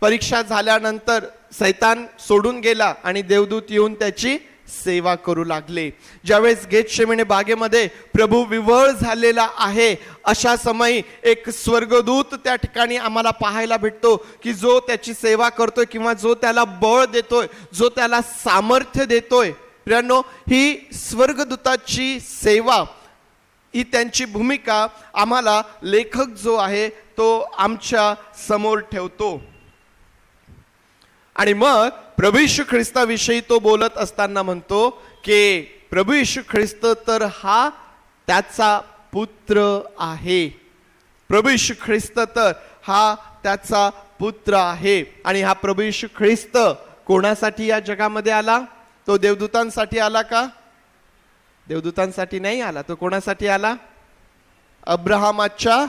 परीक्षा झाल्यानंतर सैतान सोडून गेला आणि देवदूत येऊन त्याची सेवा करू लागले. ज्यावेळेस गेतशेमने बागेमध्ये प्रभू विव्हळ झालेला आहे, अशा समयी एक स्वर्गदूत त्या ठिकाणी आम्हाला पाहायला भेटतो की जो त्याची सेवा करतोय किंवा जो त्याला बळ देतोय, जो त्याला सामर्थ्य देतोय. प्रियांनो, ही स्वर्गदूताची सेवा, ही त्यांची भूमिका आम्हाला लेखक जो आहे तो आमच्या समोर ठेवतो. आणि मग प्रभू येशू ख्रिस्ताविषयी तो बोलत असताना म्हणतो की प्रभू येशू ख्रिस्त तर हा त्याचा पुत्र आहे. प्रभू येशू ख्रिस्त तर हा त्याचा पुत्र आहे. आणि हा प्रभू येशू ख्रिस्त कोणासाठी या जगामध्ये आला? तो देवदूतांसाठी आला का? देवदूतांसाठी नाही आला. तो कोणासाठी आला? अब्राहमाच्या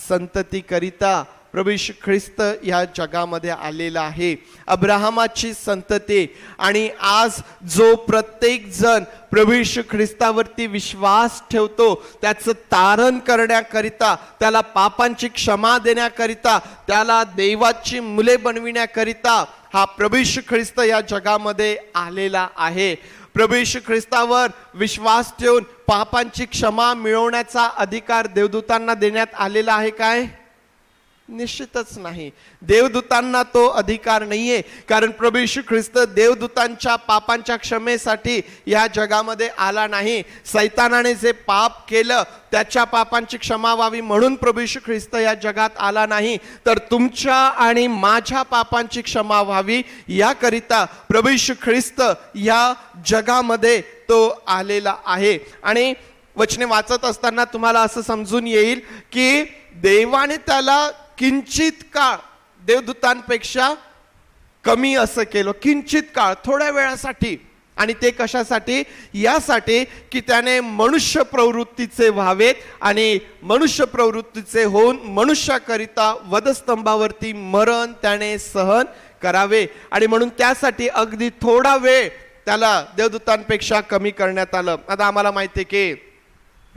संततीकरिता प्रभू येशू ख्रिस्त या जगामध्ये आलेला आहे. अब्राहमाची संतती. आणि आज जो प्रत्येक जण प्रभू येशू ख्रिस्तावरती विश्वास ठेवतो, त्याचं तारण करण्याकरिता, त्याला पापांची क्षमा देण्याकरिता, त्याला देवाची मुले बनविण्याकरिता हा प्रभू येशू ख्रिस्त या जगामध्ये आलेला आहे. प्रभू येशू ख्रिस्तावर विश्वास ठेवून पापांची क्षमा मिळवण्याचा अधिकार देवदूतांना देण्यात आलेला आहे काय? निश्चितच नाही. देवदूतांना तो अधिकार नाहीये. कारण प्रभू येशू ख्रिस्त देवदूतांच्या पापांच्या क्षमेसाठी या जगामध्ये आला नाही. सैतानाने जे पाप केलं त्याच्या पापांची क्षमा व्हावी म्हणून प्रभू येशू ख्रिस्त या जगात आला नाही, तर तुमच्या आणि माझ्या पापांची क्षमा व्हावी याकरिता प्रभू येशू ख्रिस्त या जगामध्ये तो आलेला आहे. आणि वचने वाचत असताना तुम्हाला असं समजून येईल की देवाने त्याला किंचित काळ देवदूतांपेक्षा कमी असं केलं. किंचित काळ, थोड्या वेळासाठी. आणि ते कशासाठी? यासाठी की त्याने मनुष्य प्रवृत्तीचे व्हावेत आणि मनुष्य प्रवृत्तीचे होऊन मनुष्याकरिता वधस्तंभावरती मरण त्याने सहन करावे. आणि म्हणून त्यासाठी अगदी थोडा वेळ त्याला देवदूतांपेक्षा कमी करण्यात आलं. आता आम्हाला माहिती आहे की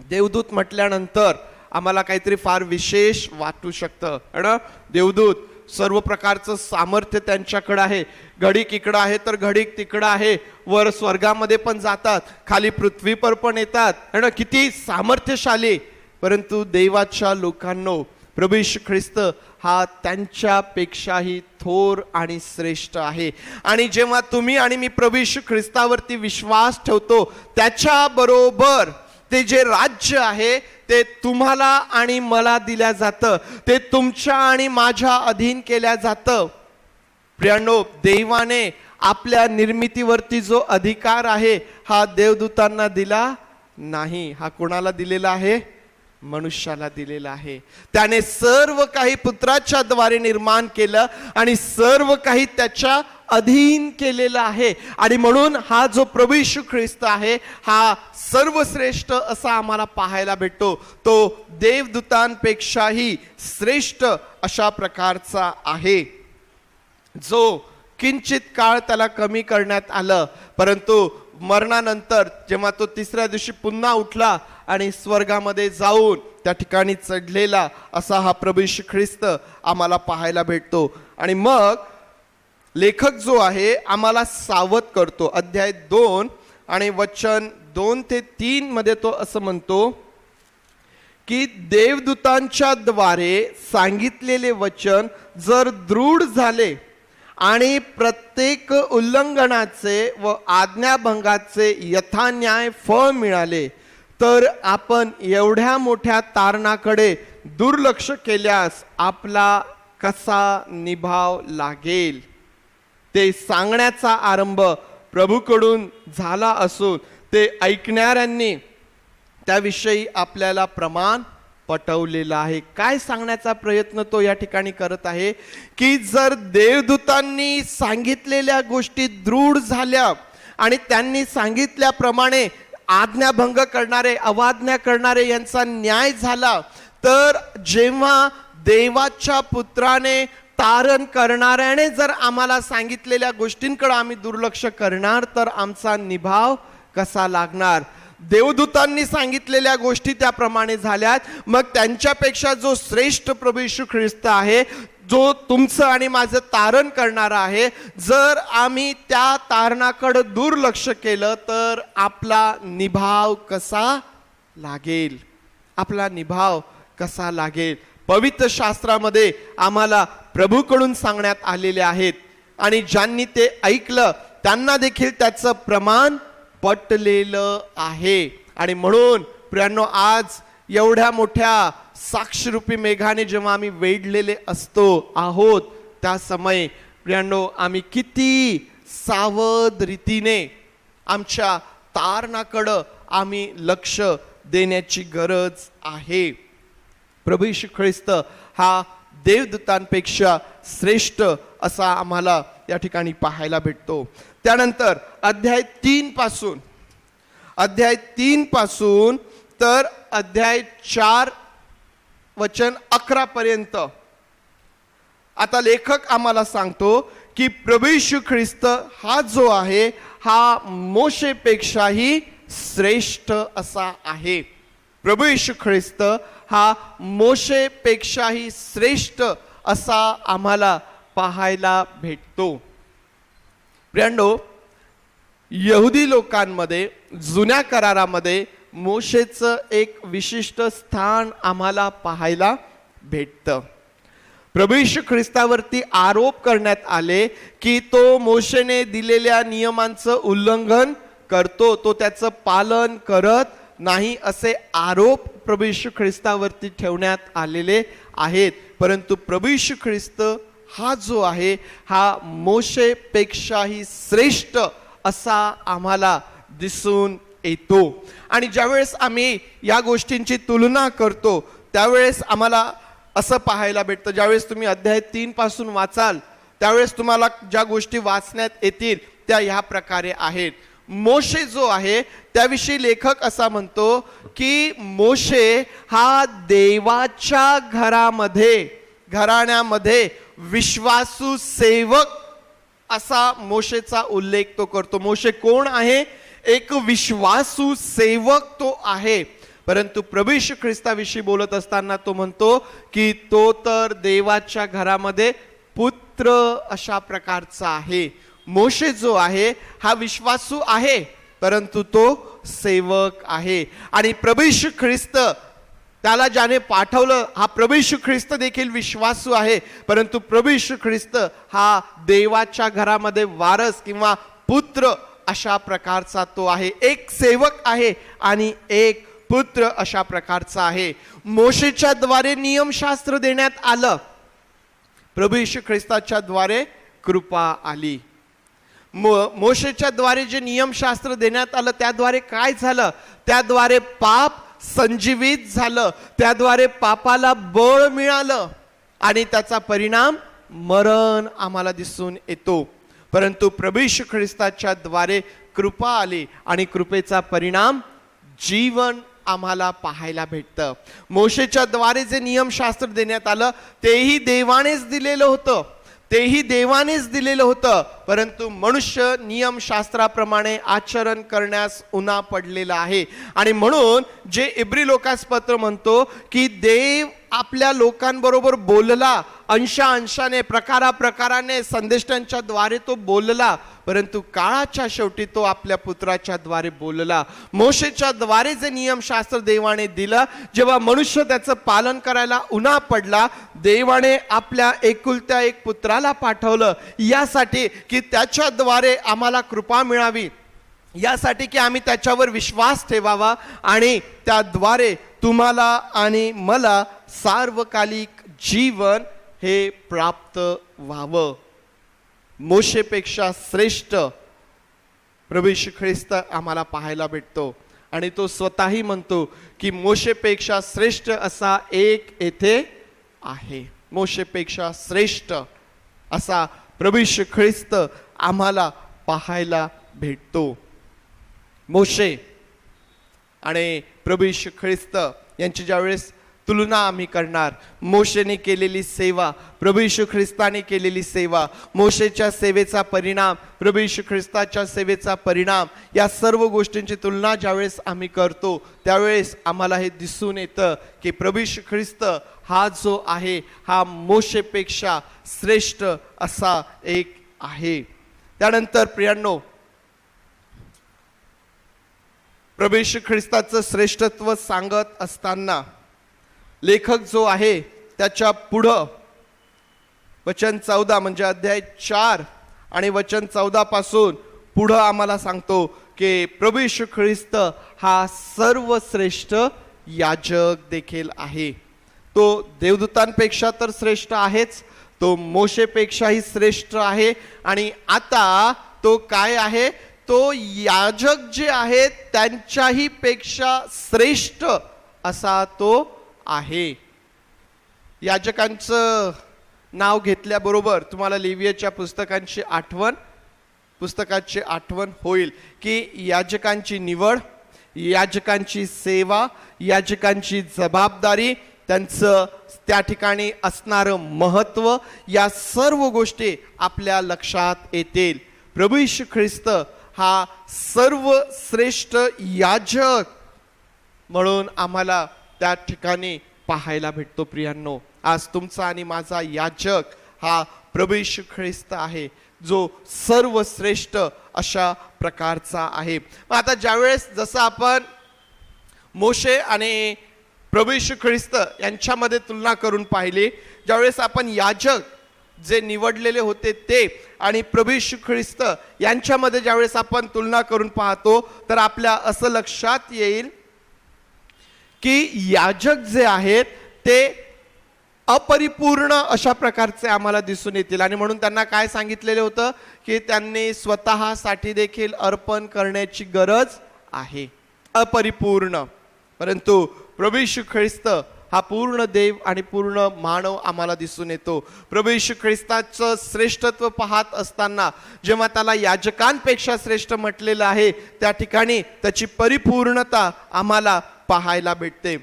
देवदूत म्हटल्यानंतर आम्हाला काहीतरी फार विशेष वाटू शकतं. देवदूत सर्व प्रकारचं सामर्थ्य त्यांच्याकडे आहे. घडीक इकडं आहे तर घडीक तिकडं आहे. वर स्वर्गामध्ये पण जातात, खाली पृथ्वीवर पण येतात. किती सामर्थ्यशाली. परंतु देवाच्या लोकांनो, प्रभू येशू ख्रिस्त हा त्यांच्यापेक्षाही थोर आणि श्रेष्ठ आहे. आणि जेव्हा तुम्ही आणि मी प्रभू येशू ख्रिस्तावरती विश्वास ठेवतो, त्याच्याबरोबर ते जे राज्य आहे ते तुम्हाला आणि मला दिल्या जातं. ते तुमच्या आणि माझ्या अधीन केल्या जातं. प्रियांनो, देवाने आपल्या निर्मितीवरती जो अधिकार आहे हा देवदूतांना दिला नाही. हा कोणाला दिलेला आहे? मनुष्याला दिलेला आहे. त्याने सर्व काही पुत्राच्या द्वारे निर्माण केलं आणि सर्व काही त्याच्या अधीन केलेलं आहे. आणि म्हणून हा जो प्रभू येशू ख्रिस्त आहे हा सर्वश्रेष्ठ असा आम्हाला पाहायला भेटतो. तो देवदूतांपेक्षाही श्रेष्ठ अशा प्रकारचा आहे, जो किंचित काळ त्याला कमी करण्यात आलं. परंतु मरणानंतर जेव्हा तो तिसऱ्या दिवशी पुन्हा उठला आणि स्वर्गामध्ये जाऊन त्या ठिकाणी चढलेला असा हा प्रभू येशू ख्रिस्त आम्हाला पाहायला भेटतो. आणि मग लेखक जो आहे आम्हाला सावध करतो. अध्याय 2 आणि वचन 2 ते 3 मध्ये तो असं म्हणतो की देवदूतांच्या द्वारे सांगितलेले वचन जर दृढ झाले आणि प्रत्येक उल्लंघनाचे व आज्ञाभंगाचे यथान्याय फळ मिळाले, तर आपण एवढ्या मोठ्या तारणाकडे दुर्लक्ष केल्यास आपला कसा निभाव लागेल. ते सांगण्याचा आरंभ प्रभूकडून झाला असून ते ऐकणाऱ्यांनी त्याविषयी आपल्याला प्रमाण पटवलेला आहे. काय सांगण्याचा प्रयत्न तो या ठिकाणी करत आहे की जर देवदूतांनी सांगितलेल्या गोष्टी दृढ झाल्या आणि त्यांनी सांगितल्याप्रमाणे आज्ञाभंग करणारे, अवाज्ञा करणारे यांचा न्याय झाला, तर जेव्हा देवाच्या पुत्राने तारण करणाऱ्याने जर आम्हाला सांगितलेल्या गोष्टींकडे आम्ही दुर्लक्ष करणार, तर आमचा निभाव कसा लागणार. देवदूतांनी सांगितलेल्या गोष्टी त्याप्रमाणे झाल्यात, मग त्यांच्यापेक्षा जो श्रेष्ठ प्रभू येशू ख्रिस्त आहे, जो तुमचं आणि माझं तारण करणारा आहे, जर आम्ही त्या तारणाकडे दुर्लक्ष केलं तर आपला निभाव कसा लागेल, आपला निभाव कसा लागेल. पवित्र शास्त्रामध्ये आम्हाला प्रभूकडून सांगण्यात आलेले आहेत आणि ज्यांनी ते ऐकलं त्यांना देखील त्याचं प्रमाण पटलेलं आहे. आणि म्हणून प्रियांनो, आज एवढ्या मोठ्या साक्षरूपी मेघाने जेव्हा आम्ही वेढलेले आहोत, त्या समय प्रियांनो आम्ही किती सावध रीतीने आमच्या तारणाकडं आम्ही लक्ष देण्याची गरज आहे. प्रभू येशू ख्रिस्त हा देवदूतांपेक्षा श्रेष्ठ असा आम्हाला या ठिकाणी पाहायला भेटतो. त्यानंतर अध्याय 3 पासून तर अध्याय 4 वचन 11 पर्यंत आता लेखक आम्हाला सांगतो की प्रभू येशू ख्रिस्त हा जो आहे हा मोशेपेक्षाही श्रेष्ठ असा आहे. प्रभू येशू ख्रिस्त हा मोशेपेक्षाही श्रेष्ठ असा आम्हाला पाहायला भेटतो. प्रियांनो, यहुदी लोकांमध्ये जुन्या करारामध्ये मोशेचं एक विशिष्ट स्थान आम्हाला पाहायला भेटतं. प्रभू येशू ख्रिस्तावरती आरोप करण्यात आले की तो मोशेने दिलेल्या नियमांचं उल्लंघन करतो, तो त्याचं पालन करत नाही, असे आरोप प्रभू येशू ख्रिस्तावरती ठेवण्यात आलेले आहेत. परंतु प्रभू येशू ख्रिस्त हा जो आहे हा मोशेपेक्षाही श्रेष्ठ असा आम्हाला दिसून येतो. आणि ज्यावेळेस आम्ही या गोष्टींची तुलना करतो त्यावेळेस आम्हाला असं पाहायला भेटतं, ज्यावेळेस तुम्ही अध्याय 3 पासून वाचाल त्यावेळेस तुम्हाला ज्या गोष्टी वाचण्यात येतील त्या ह्या प्रकारे आहेत. मोशे जो आहे त्याविषयी लेखक असा म्हणतो की मोशे हा देवाच्या घराण्यामध्ये विश्वासू सेवक असा मोशेचा उल्लेख तो करतो. मोशे कोण आहे? एक विश्वासू सेवक तो आहे. परंतु प्रभू येशू ख्रिस्ताविषयी बोलत असताना तो म्हणतो की तो तर देवाच्या घरामध्ये पुत्र अशा प्रकारचा आहे. मोशे जो आहे हा विश्वासू आहे परंतु तो सेवक आहे. आणि प्रभू येशू ख्रिस्त त्याला ज्याने पाठवलं हा प्रभू येशू ख्रिस्त देखील विश्वासू आहे, परंतु प्रभू येशू ख्रिस्त हा देवाच्या घरामध्ये वारस किंवा पुत्र अशा प्रकारचा तो आहे. एक सेवक आहे आणि एक पुत्र अशा प्रकारचा आहे. मोशेच्या द्वारे नियमशास्त्र देण्यात आलं, प्रभू येशू ख्रिस्ताच्या द्वारे कृपा आली. मोशेच्या द्वारे जे नियमशास्त्र देण्यात आलं त्याद्वारे काय झालं? त्याद्वारे पाप संजीवित झालं, त्याद्वारे पापाला बळ मिळालं आणि त्याचा परिणाम मरण आम्हाला दिसून येतो. परंतु प्रभू येशू ख्रिस्ताच्या द्वारे कृपा आली आणि कृपेचा परिणाम जीवन आम्हाला पाहायला भेटतं. मोशेच्या द्वारे जे नियमशास्त्र देण्यात आलं तेही देवानेच दिलेलं होतं, परंतु मनुष्य नियमशास्त्राप्रमाणे आचरण करण्यास उन्हा पडलेला आहे. आणि म्हणून जे इब्री लोकास पत्र म्हणतो की देव आपल्या लोकांबरोबर बोलला, अंशाने प्रकाराने संदेष्टांच्या द्वारे तो बोलला, परंतु काळाच्या शेवटी तो आपल्या पुत्राच्या द्वारे बोलला. मोशेच्या द्वारे जे नियमशास्त्र देवाने दिलं, जेव्हा मनुष्य त्याचं पालन करायला उन्हा पडला, देवाने आपल्या एकुलत्या एक पुत्राला पाठवलं यासाठी की त्याच्याद्वारे आम्हाला कृपा मिळावी, यासाठी की आम्ही त्याच्यावर विश्वास ठेवावा आणि त्याद्वारे तुम्हाला आणि मला सार्वकालिक जीवन हे प्राप्त व्हावं. मोशेपेक्षा श्रेष्ठ प्रभू येशू ख्रिस्त आम्हाला पाहायला भेटतो आणि तो स्वतःही म्हणतो की मोशेपेक्षा श्रेष्ठ असा एक येथे आहे. मोशेपेक्षा श्रेष्ठ असा प्रभू येशू ख्रिस्त आम्हाला पाहायला भेटतो. मोशे आणि प्रभू येशू ख्रिस्त यांची ज्यावेळेस तुलना आम्ही करणार. मोशेने केलेली सेवा, प्रभू येशू ख्रिस्ताने केलेली सेवा, मोशेच्या सेवेचा परिणाम, प्रभू येशू ख्रिस्ताच्या सेवेचा परिणाम, या सर्व गोष्टींची तुलना ज्यावेळेस आम्ही करतो त्यावेळेस आम्हाला हे दिसून येतं की प्रभू येशू ख्रिस्त हा जो आहे हा मोशेपेक्षा श्रेष्ठ असा एक आहे. त्यानंतर प्रियांनो, प्रभू येशू ख्रिस्ताचं श्रेष्ठत्व सांगत असताना लेखक जो आहे त्याच्या पुढं वचन 14 म्हणजे अध्याय 4 आणि वचन 14 पासून पुढं आम्हाला सांगतो की प्रभू येशू ख्रिस्त हा सर्वश्रेष्ठ याजक देखील आहे. तो देवदूतांपेक्षा तर श्रेष्ठ आहेच, तो मोशेपेक्षाही श्रेष्ठ आहे आणि आता तो काय आहे, तो याजक जे आहेत त्यांच्याही पेक्षा श्रेष्ठ असा तो आहे. याजकांचं नाव घेतल्याबरोबर तुम्हाला लेवियाच्या पुस्तकाची आठवण होईल की याजकांची निवड, याजकांची सेवा, याजकांची जबाबदारी, त्यांचं त्या ठिकाणी असणारं महत्त्व, या सर्व गोष्टी आपल्या लक्षात येतील. प्रभू येशू ख्रिस्त हा सर्वश्रेष्ठ याजक म्हणून आम्हाला त्या ठिकाणी पाहायला भेटतो. प्रियांनो, आज तुमचा आणि माझा याजक हा प्रभू येशू ख्रिस्त आहे, जो सर्वश्रेष्ठ अशा प्रकारचा आहे. आता ज्यावेळेस जसं आपण मोशे आणि प्रभू येशू ख्रिस्त यांच्यामध्ये तुलना करून पाहिली, ज्यावेळेस आपण याजक जे निवडलेले होते ते आणि प्रभू येशू ख्रिस्त यांच्यामध्ये ज्यावेळेस आपण तुलना करून पाहतो तर आपल्या असं लक्षात येईल की याजक जे आहेत ते अपरिपूर्ण अशा प्रकारचे आम्हाला दिसून येतील. आणि म्हणून त्यांना काय सांगितलेले होतं की त्यांनी स्वतःसाठी देखील अर्पण करण्याची गरज आहे, अपरिपूर्ण. परंतु प्रभू येशू ख्रिस्त हा पूर्ण देव आणि पूर्ण मानव आम्हाला दिसून येतो. प्रभू येशू ख्रिस्ताचं श्रेष्ठत्व पाहत असताना जेव्हा त्याला याजकांपेक्षा श्रेष्ठ म्हटलेलं आहे त्या ठिकाणी त्याची परिपूर्णता आम्हाला पाहायला भेटते.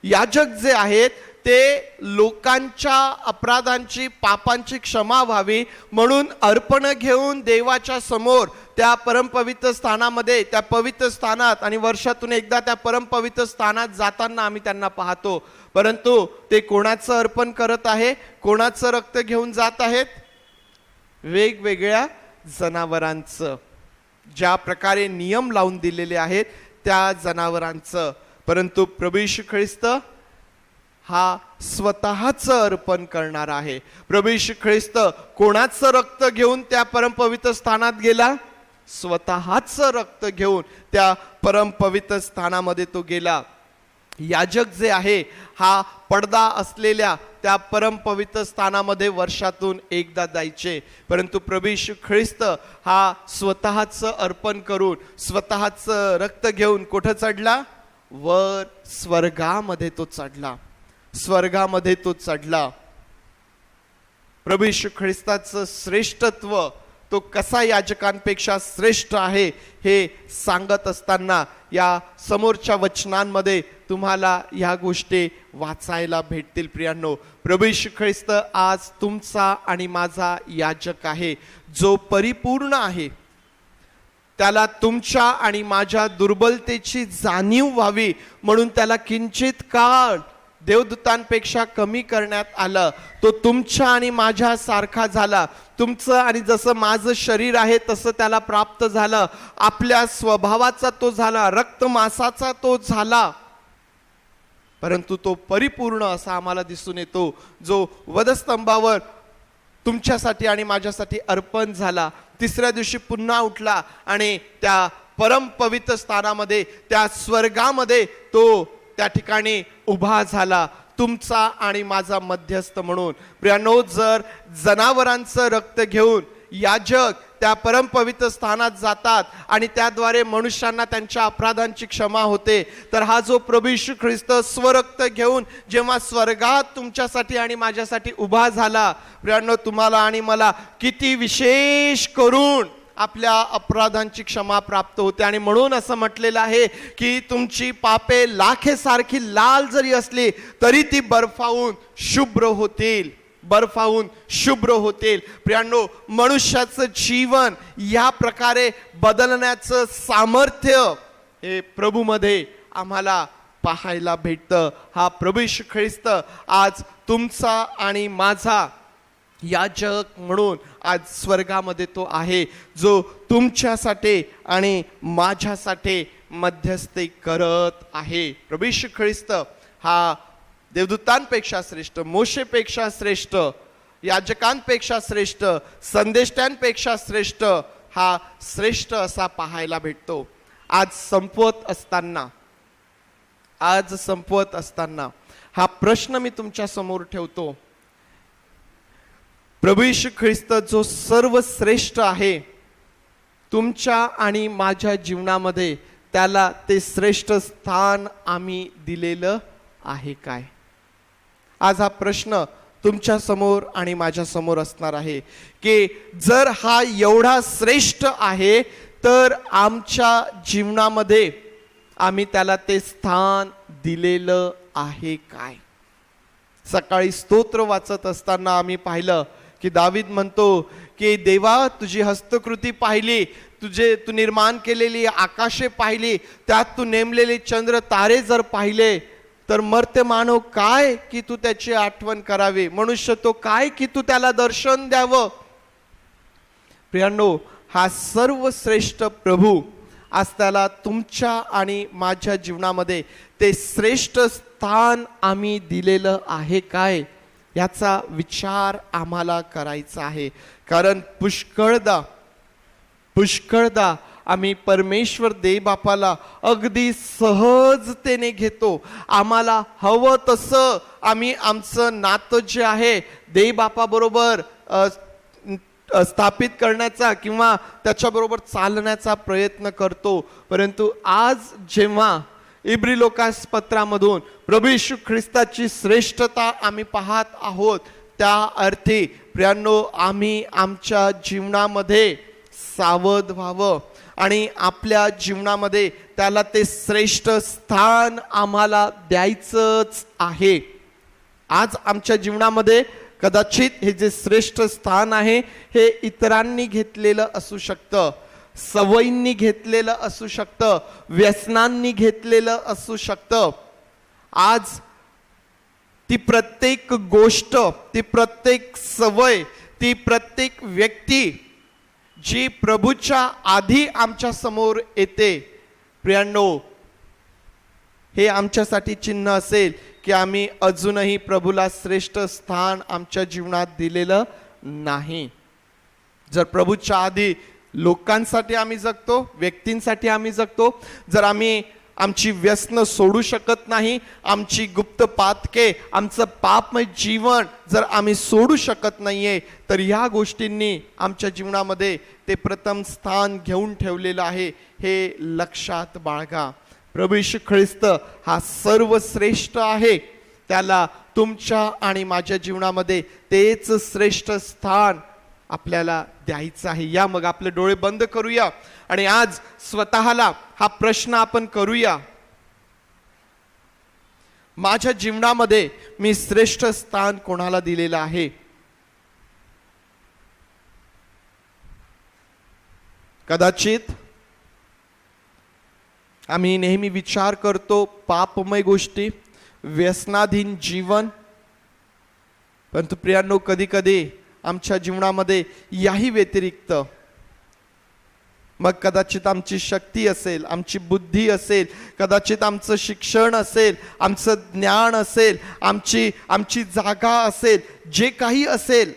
याजक जे आहेत ते लोकांच्या अपराधांची, पापांची क्षमा व्हावी म्हणून अर्पण घेऊन देवाच्या समोर त्या परमपवित्र स्थानामध्ये, त्या पवित्र स्थानात, आणि वर्षातून एकदा त्या परमपवित्र स्थानात जाताना आम्ही त्यांना पाहतो. परंतु ते कोणाचं अर्पण करत आहे, कोणाचं रक्त घेऊन जात आहेत? वेगवेगळ्या जनावरांचं, ज्या प्रकारे नियम लावून दिलेले आहेत त्या जनावरांचं. परंतु प्रभू येशू ख्रिस्त हा स्वतःचं अर्पण करणार आहे. प्रभू येशू ख्रिस्त कोणाचं रक्त घेऊन त्या परमपवित्र स्थानात गेला? स्वतःचं रक्त घेऊन त्या परमपवित्र स्थानामध्ये तो गेला. याजक जे आहे हा पडदा असलेल्या त्या परमपवित्र स्थानामध्ये वर्षातून एकदा जायचे. परंतु प्रभू येशू ख्रिस्त हा स्वतःचं अर्पण करून, स्वतःचं रक्त घेऊन कुठं चढला? वर स्वर्गामध्ये तो चढला, स्वर्गामध्ये तो चढला. प्रभू येशू ख्रिस्ताचं श्रेष्ठत्व तो कसा याजकांपेक्षा श्रेष्ठ आहे हे सांगत असताना या समोरच्या वचनांमध्ये तुम्हाला या गोष्टी वाचायला भेटतील. प्रियांनो, प्रभू येशू ख्रिस्त आज तुमचा आणि माझा याजक आहे, जो परिपूर्ण आहे. त्याला तुमच्या आणि माझ्या दुर्बलतेची जाणीव व्हावी म्हणून त्याला किंचित काळ देवदूतांपेक्षा कमी करण्यात आलं. तो तुमच्या आणि माझ्या सारखा झाला. तुमचं आणि जसं माझं शरीर आहे तसं त्याला प्राप्त झालं. आपल्या स्वभावाचा तो झाला, रक्त मांसाचा तो झाला. परंतु तो परिपूर्ण असा आम्हाला दिसून येतो, जो वधस्तंभावर तुमच्यासाठी आणि माझ्यासाठी अर्पण झाला. तिसऱ्या दिवशी पुन्हा उठला आणि त्या परम पवित्र स्थानामध्ये, त्या स्वर्गामध्ये तो त्या ठिकाणी उभा झाला, तुमचा आणि माझा मध्यस्थ म्हणून. प्रियांनो, जर जनावरांचं रक्त घेऊन याजक त्या परमपवित्र स्थानात जातात आणि त्याद्वारे मनुष्यांना त्यांच्या अपराधांची क्षमा होते, तर हा जो प्रभू येशू ख्रिस्त स्वरक्त घेऊन जेव्हा स्वर्गात तुमच्यासाठी आणि माझ्यासाठी उभा झाला, प्रियांनो, तुम्हाला आणि मला किती विशेष करून आपल्या अपराधांची क्षमा प्राप्त होते. आणि म्हणून असं म्हटलेलं आहे की तुमची पापे लाखेसारखी लाल जरी असली तरी ती बर्फाहून शुभ्र होतील, बर्फाहून शुभ्र होतील. प्रियांनो, मनुष्याचं जीवन या प्रकारे बदलण्याचं सामर्थ्य हे प्रभूमध्ये आम्हाला पाहायला भेटतं. हा प्रभू येशू ख्रिस्त आज तुमचा आणि माझा याजक म्हणून आज स्वर्गामध्ये तो आहे, जो तुमच्यासाठी आणि माझ्यासाठी मध्यस्थी करत आहे. प्रभू येशू ख्रिस्त हा देवदूतांपेक्षा श्रेष्ठ, मोशेपेक्षा श्रेष्ठ, याजकांपेक्षा श्रेष्ठ, संदेष्ट्यांपेक्षा श्रेष्ठ, हा श्रेष्ठ असा पाहायला भेटतो. आज संपवत असताना हा प्रश्न मी तुमच्या समोर ठेवतो. प्रभू येशू ख्रिस्त जो सर्वश्रेष्ठ आहे तुमच्या आणि माझ्या जीवनामध्ये, त्याला ते श्रेष्ठ स्थान आम्ही दिलेलं आहे काय? आज हा प्रश्न तुमच्या समोर आणि माझ्या समोर असणार आहे की जर हा एवढा श्रेष्ठ आहे तर आमच्या जीवनामध्ये आम्ही त्याला ते स्थान दिलेलं आहे काय? सकाळी स्तोत्र वाचत असताना आम्ही पाहिलं की दावीद म्हणतो की देवा, तुझी हस्तकृती पाहिली, तू निर्माण केलेली आकाशे पाहिली, त्यात तू नेमलेले चंद्र तारे जर पाहिले तर मर्त्य मानव काय की तू त्याची आठवण करावी, मनुष्य तो काय की तू त्याला दर्शन द्यावं. प्रियांनो, हा सर्वश्रेष्ठ प्रभू आज त्याला तुमच्या आणि माझ्या जीवनामध्ये ते श्रेष्ठ स्थान आम्ही दिलेलं आहे काय, याचा विचार आम्हाला करायचा आहे. कारण पुष्कळदा आम्ही परमेश्वर देवबापाला अगदी सहजतेने घेतो. आम्हाला हवं तसं आम्ही आमचं नातं जे आहे देवबापाबरोबर स्थापित करण्याचा किंवा त्याच्याबरोबर चालण्याचा प्रयत्न करतो. परंतु आज जेव्हा इब्री लोकास पत्रामधून प्रभू येशू ख्रिस्ताची श्रेष्ठता आम्ही पाहत आहोत, त्या अर्थी प्रियांनो, आम्ही आमच्या जीवनामध्ये सावध व्हावं आणि आपल्या जीवनामध्ये त्याला ते श्रेष्ठ स्थान आम्हाला द्यायचंच आहे. आज आमच्या जीवनामध्ये कदाचित हे जे श्रेष्ठ स्थान आहे हे इतरांनी घेतलेलं असू शकतं, सवयींनी घेतलेलं असू शकतं, व्यसनांनी घेतलेलं असू शकतं. आज ती प्रत्येक गोष्ट, ती प्रत्येक सवय, ती प्रत्येक व्यक्ती जी प्रभूच्या आधी आमच्या समोर येते, प्रियांनो, हे आमच्यासाठी चिन्ह असेल की आम्ही अजूनही प्रभूला श्रेष्ठ स्थान आमच्या जीवनात दिलेलं नाही. जर प्रभूच्या आधी लोकांसाठी आम्ही जगतो, व्यक्तींसाठी आम्ही जगतो, जर आम्ही आमची व्यसनं सोडू शकत नाही, आमची गुप्त पातके, आमचं पापमय जीवन जर आम्ही सोडू शकत नाहीये, तर ह्या गोष्टींनी आमच्या जीवनामध्ये ते प्रथम स्थान घेऊन ठेवलेलं आहे, हे लक्षात बाळगा. प्रभू येशू ख्रिस्त हा सर्वश्रेष्ठ आहे, त्याला तुमच्या आणि माझ्या जीवनामध्ये तेच श्रेष्ठ स्थान आपल्याला द्यायचं आहे. या मग आपले डोळे बंद करूया आणि आज स्वतःला हा प्रश्न आपण करूया, माझ्या जीवनामध्ये मी श्रेष्ठ स्थान कोणाला दिलेलं आहे? कदाचित आम्ही नेहमी विचार करतो पापमय गोष्टी, व्यसनाधीन जीवन, परंतु प्रियांनो, कधी कधी आमच्या जीवनामध्ये याही व्यतिरिक्त मग कदाचित आमची शक्ती असेल, आमची बुद्धी असेल, कदाचित आमचं शिक्षण असेल, आमचं ज्ञान असेल, आमची जागा असेल, जे काही असेल,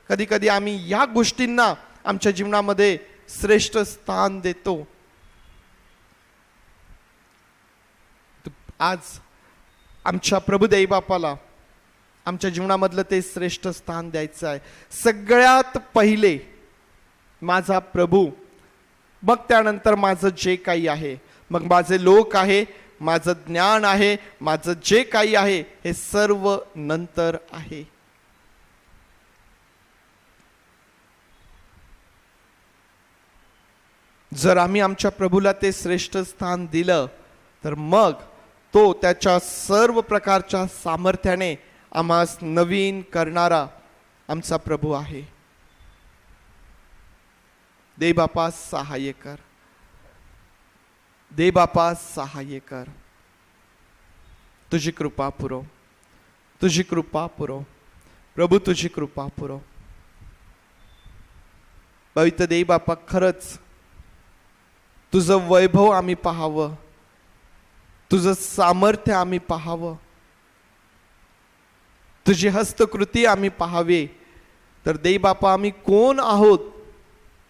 कधी कधी आम्ही या गोष्टींना आमच्या जीवनामध्ये श्रेष्ठ स्थान देतो. आज आमच्या प्रभू देवबापाला आमच्या जीवनामधलं ते श्रेष्ठ स्थान द्यायचं आहे. सगळ्यात पहिले माझा प्रभू, मग त्यानंतर माझं जे काही आहे, मग माझे लोक आहे, माझं ज्ञान आहे, माझं जे काही आहे, हे सर्व नंतर आहे. जर आम्ही आमच्या प्रभूला ते श्रेष्ठ स्थान दिलं तर मग तो त्याच्या सर्व प्रकारच्या सामर्थ्याने आम्हास नवीन करणारा आमचा प्रभू आहे. दे बापा सहाय्य कर, दे बापा सहाय्य कर. तुझी कृपा पुरव, तुझी कृपा पुरव प्रभू, तुझी कृपा पुरव. पवित्र दे बापा, खरंच तुझं वैभव आम्ही पाहावं, तुझं सामर्थ्य आम्ही पाहावं, तुझी हस्तकृती आम्ही पाहावे. तर दे बापा, आम्ही कोण आहोत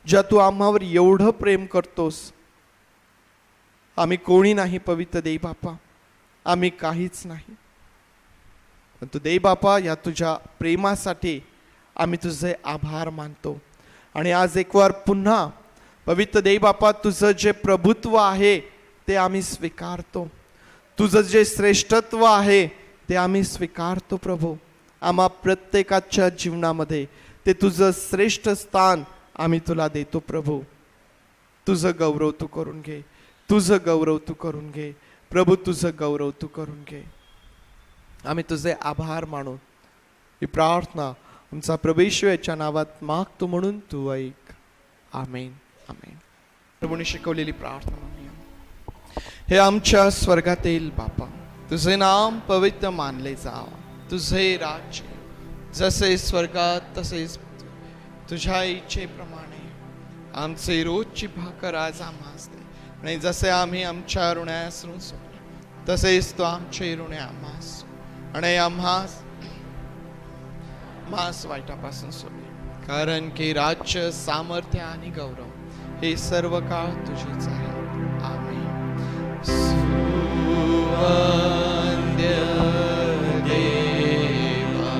ज्या तू आम्हावर एवढं प्रेम करतोस? आम्ही कोणी नाही पवित्र दे बापा, आम्ही काहीच नाही. परंतु दे बापा, या तुझ्या प्रेमासाठी आम्ही तुझे आभार मानतो. आणि आज एक वार पुन्हा पवित्र दे बापा, तुझं जे प्रभुत्व आहे ते आम्ही स्वीकारतो, तुझं जे श्रेष्ठत्व आहे ते आम्ही स्वीकारतो प्रभू. आम्हा प्रत्येकाच्या जीवनामध्ये ते तुझं श्रेष्ठ स्थान आम्ही तुला देतो प्रभू. तुझं गौरव तू करून घे, तुझं गौरव तू करून घे प्रभू, तुझं गौरव तू करून घे. आम्ही तुझे आभार मानू. ही प्रार्थना आमचा प्रभू येशू याच्या नावात मागतो म्हणून तू ऐक. आमेन, आमेन. प्रभूने शिकवलेली प्रार्थना म्हणूया. हे आमच्या स्वर्गातील बापा, तुझे नाम पवित्र मानले जाव, तुझे राज्य जसे स्वर्गात तसेच तुझ्या इच्छेप्रमाणे आमचे रोजची भाकर आज आम्हास दे. आणि जसे आम्ही आमच्या ऋणास ऋण सोडले तसेच तो आमचे ऋणे आम्हास, आणि आम्हास वाईटापासून सोडले. कारण की राज्य, सामर्थ्य आणि गौरव हे सर्व काळ तुझेच आहे. आमेन. सुवंद्य देवा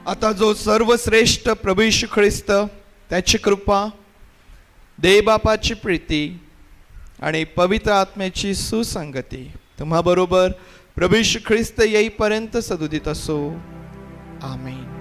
आता जो सर्वश्रेष्ठ प्रभू येशू ख्रिस्त, त्याची कृपा, देवबापाची प्रीती आणि पवित्र आत्म्याची सुसंगती तुम्हा बरोबर प्रभू येशू ख्रिस्त येईपर्यंत सदुदित असो. आमेन.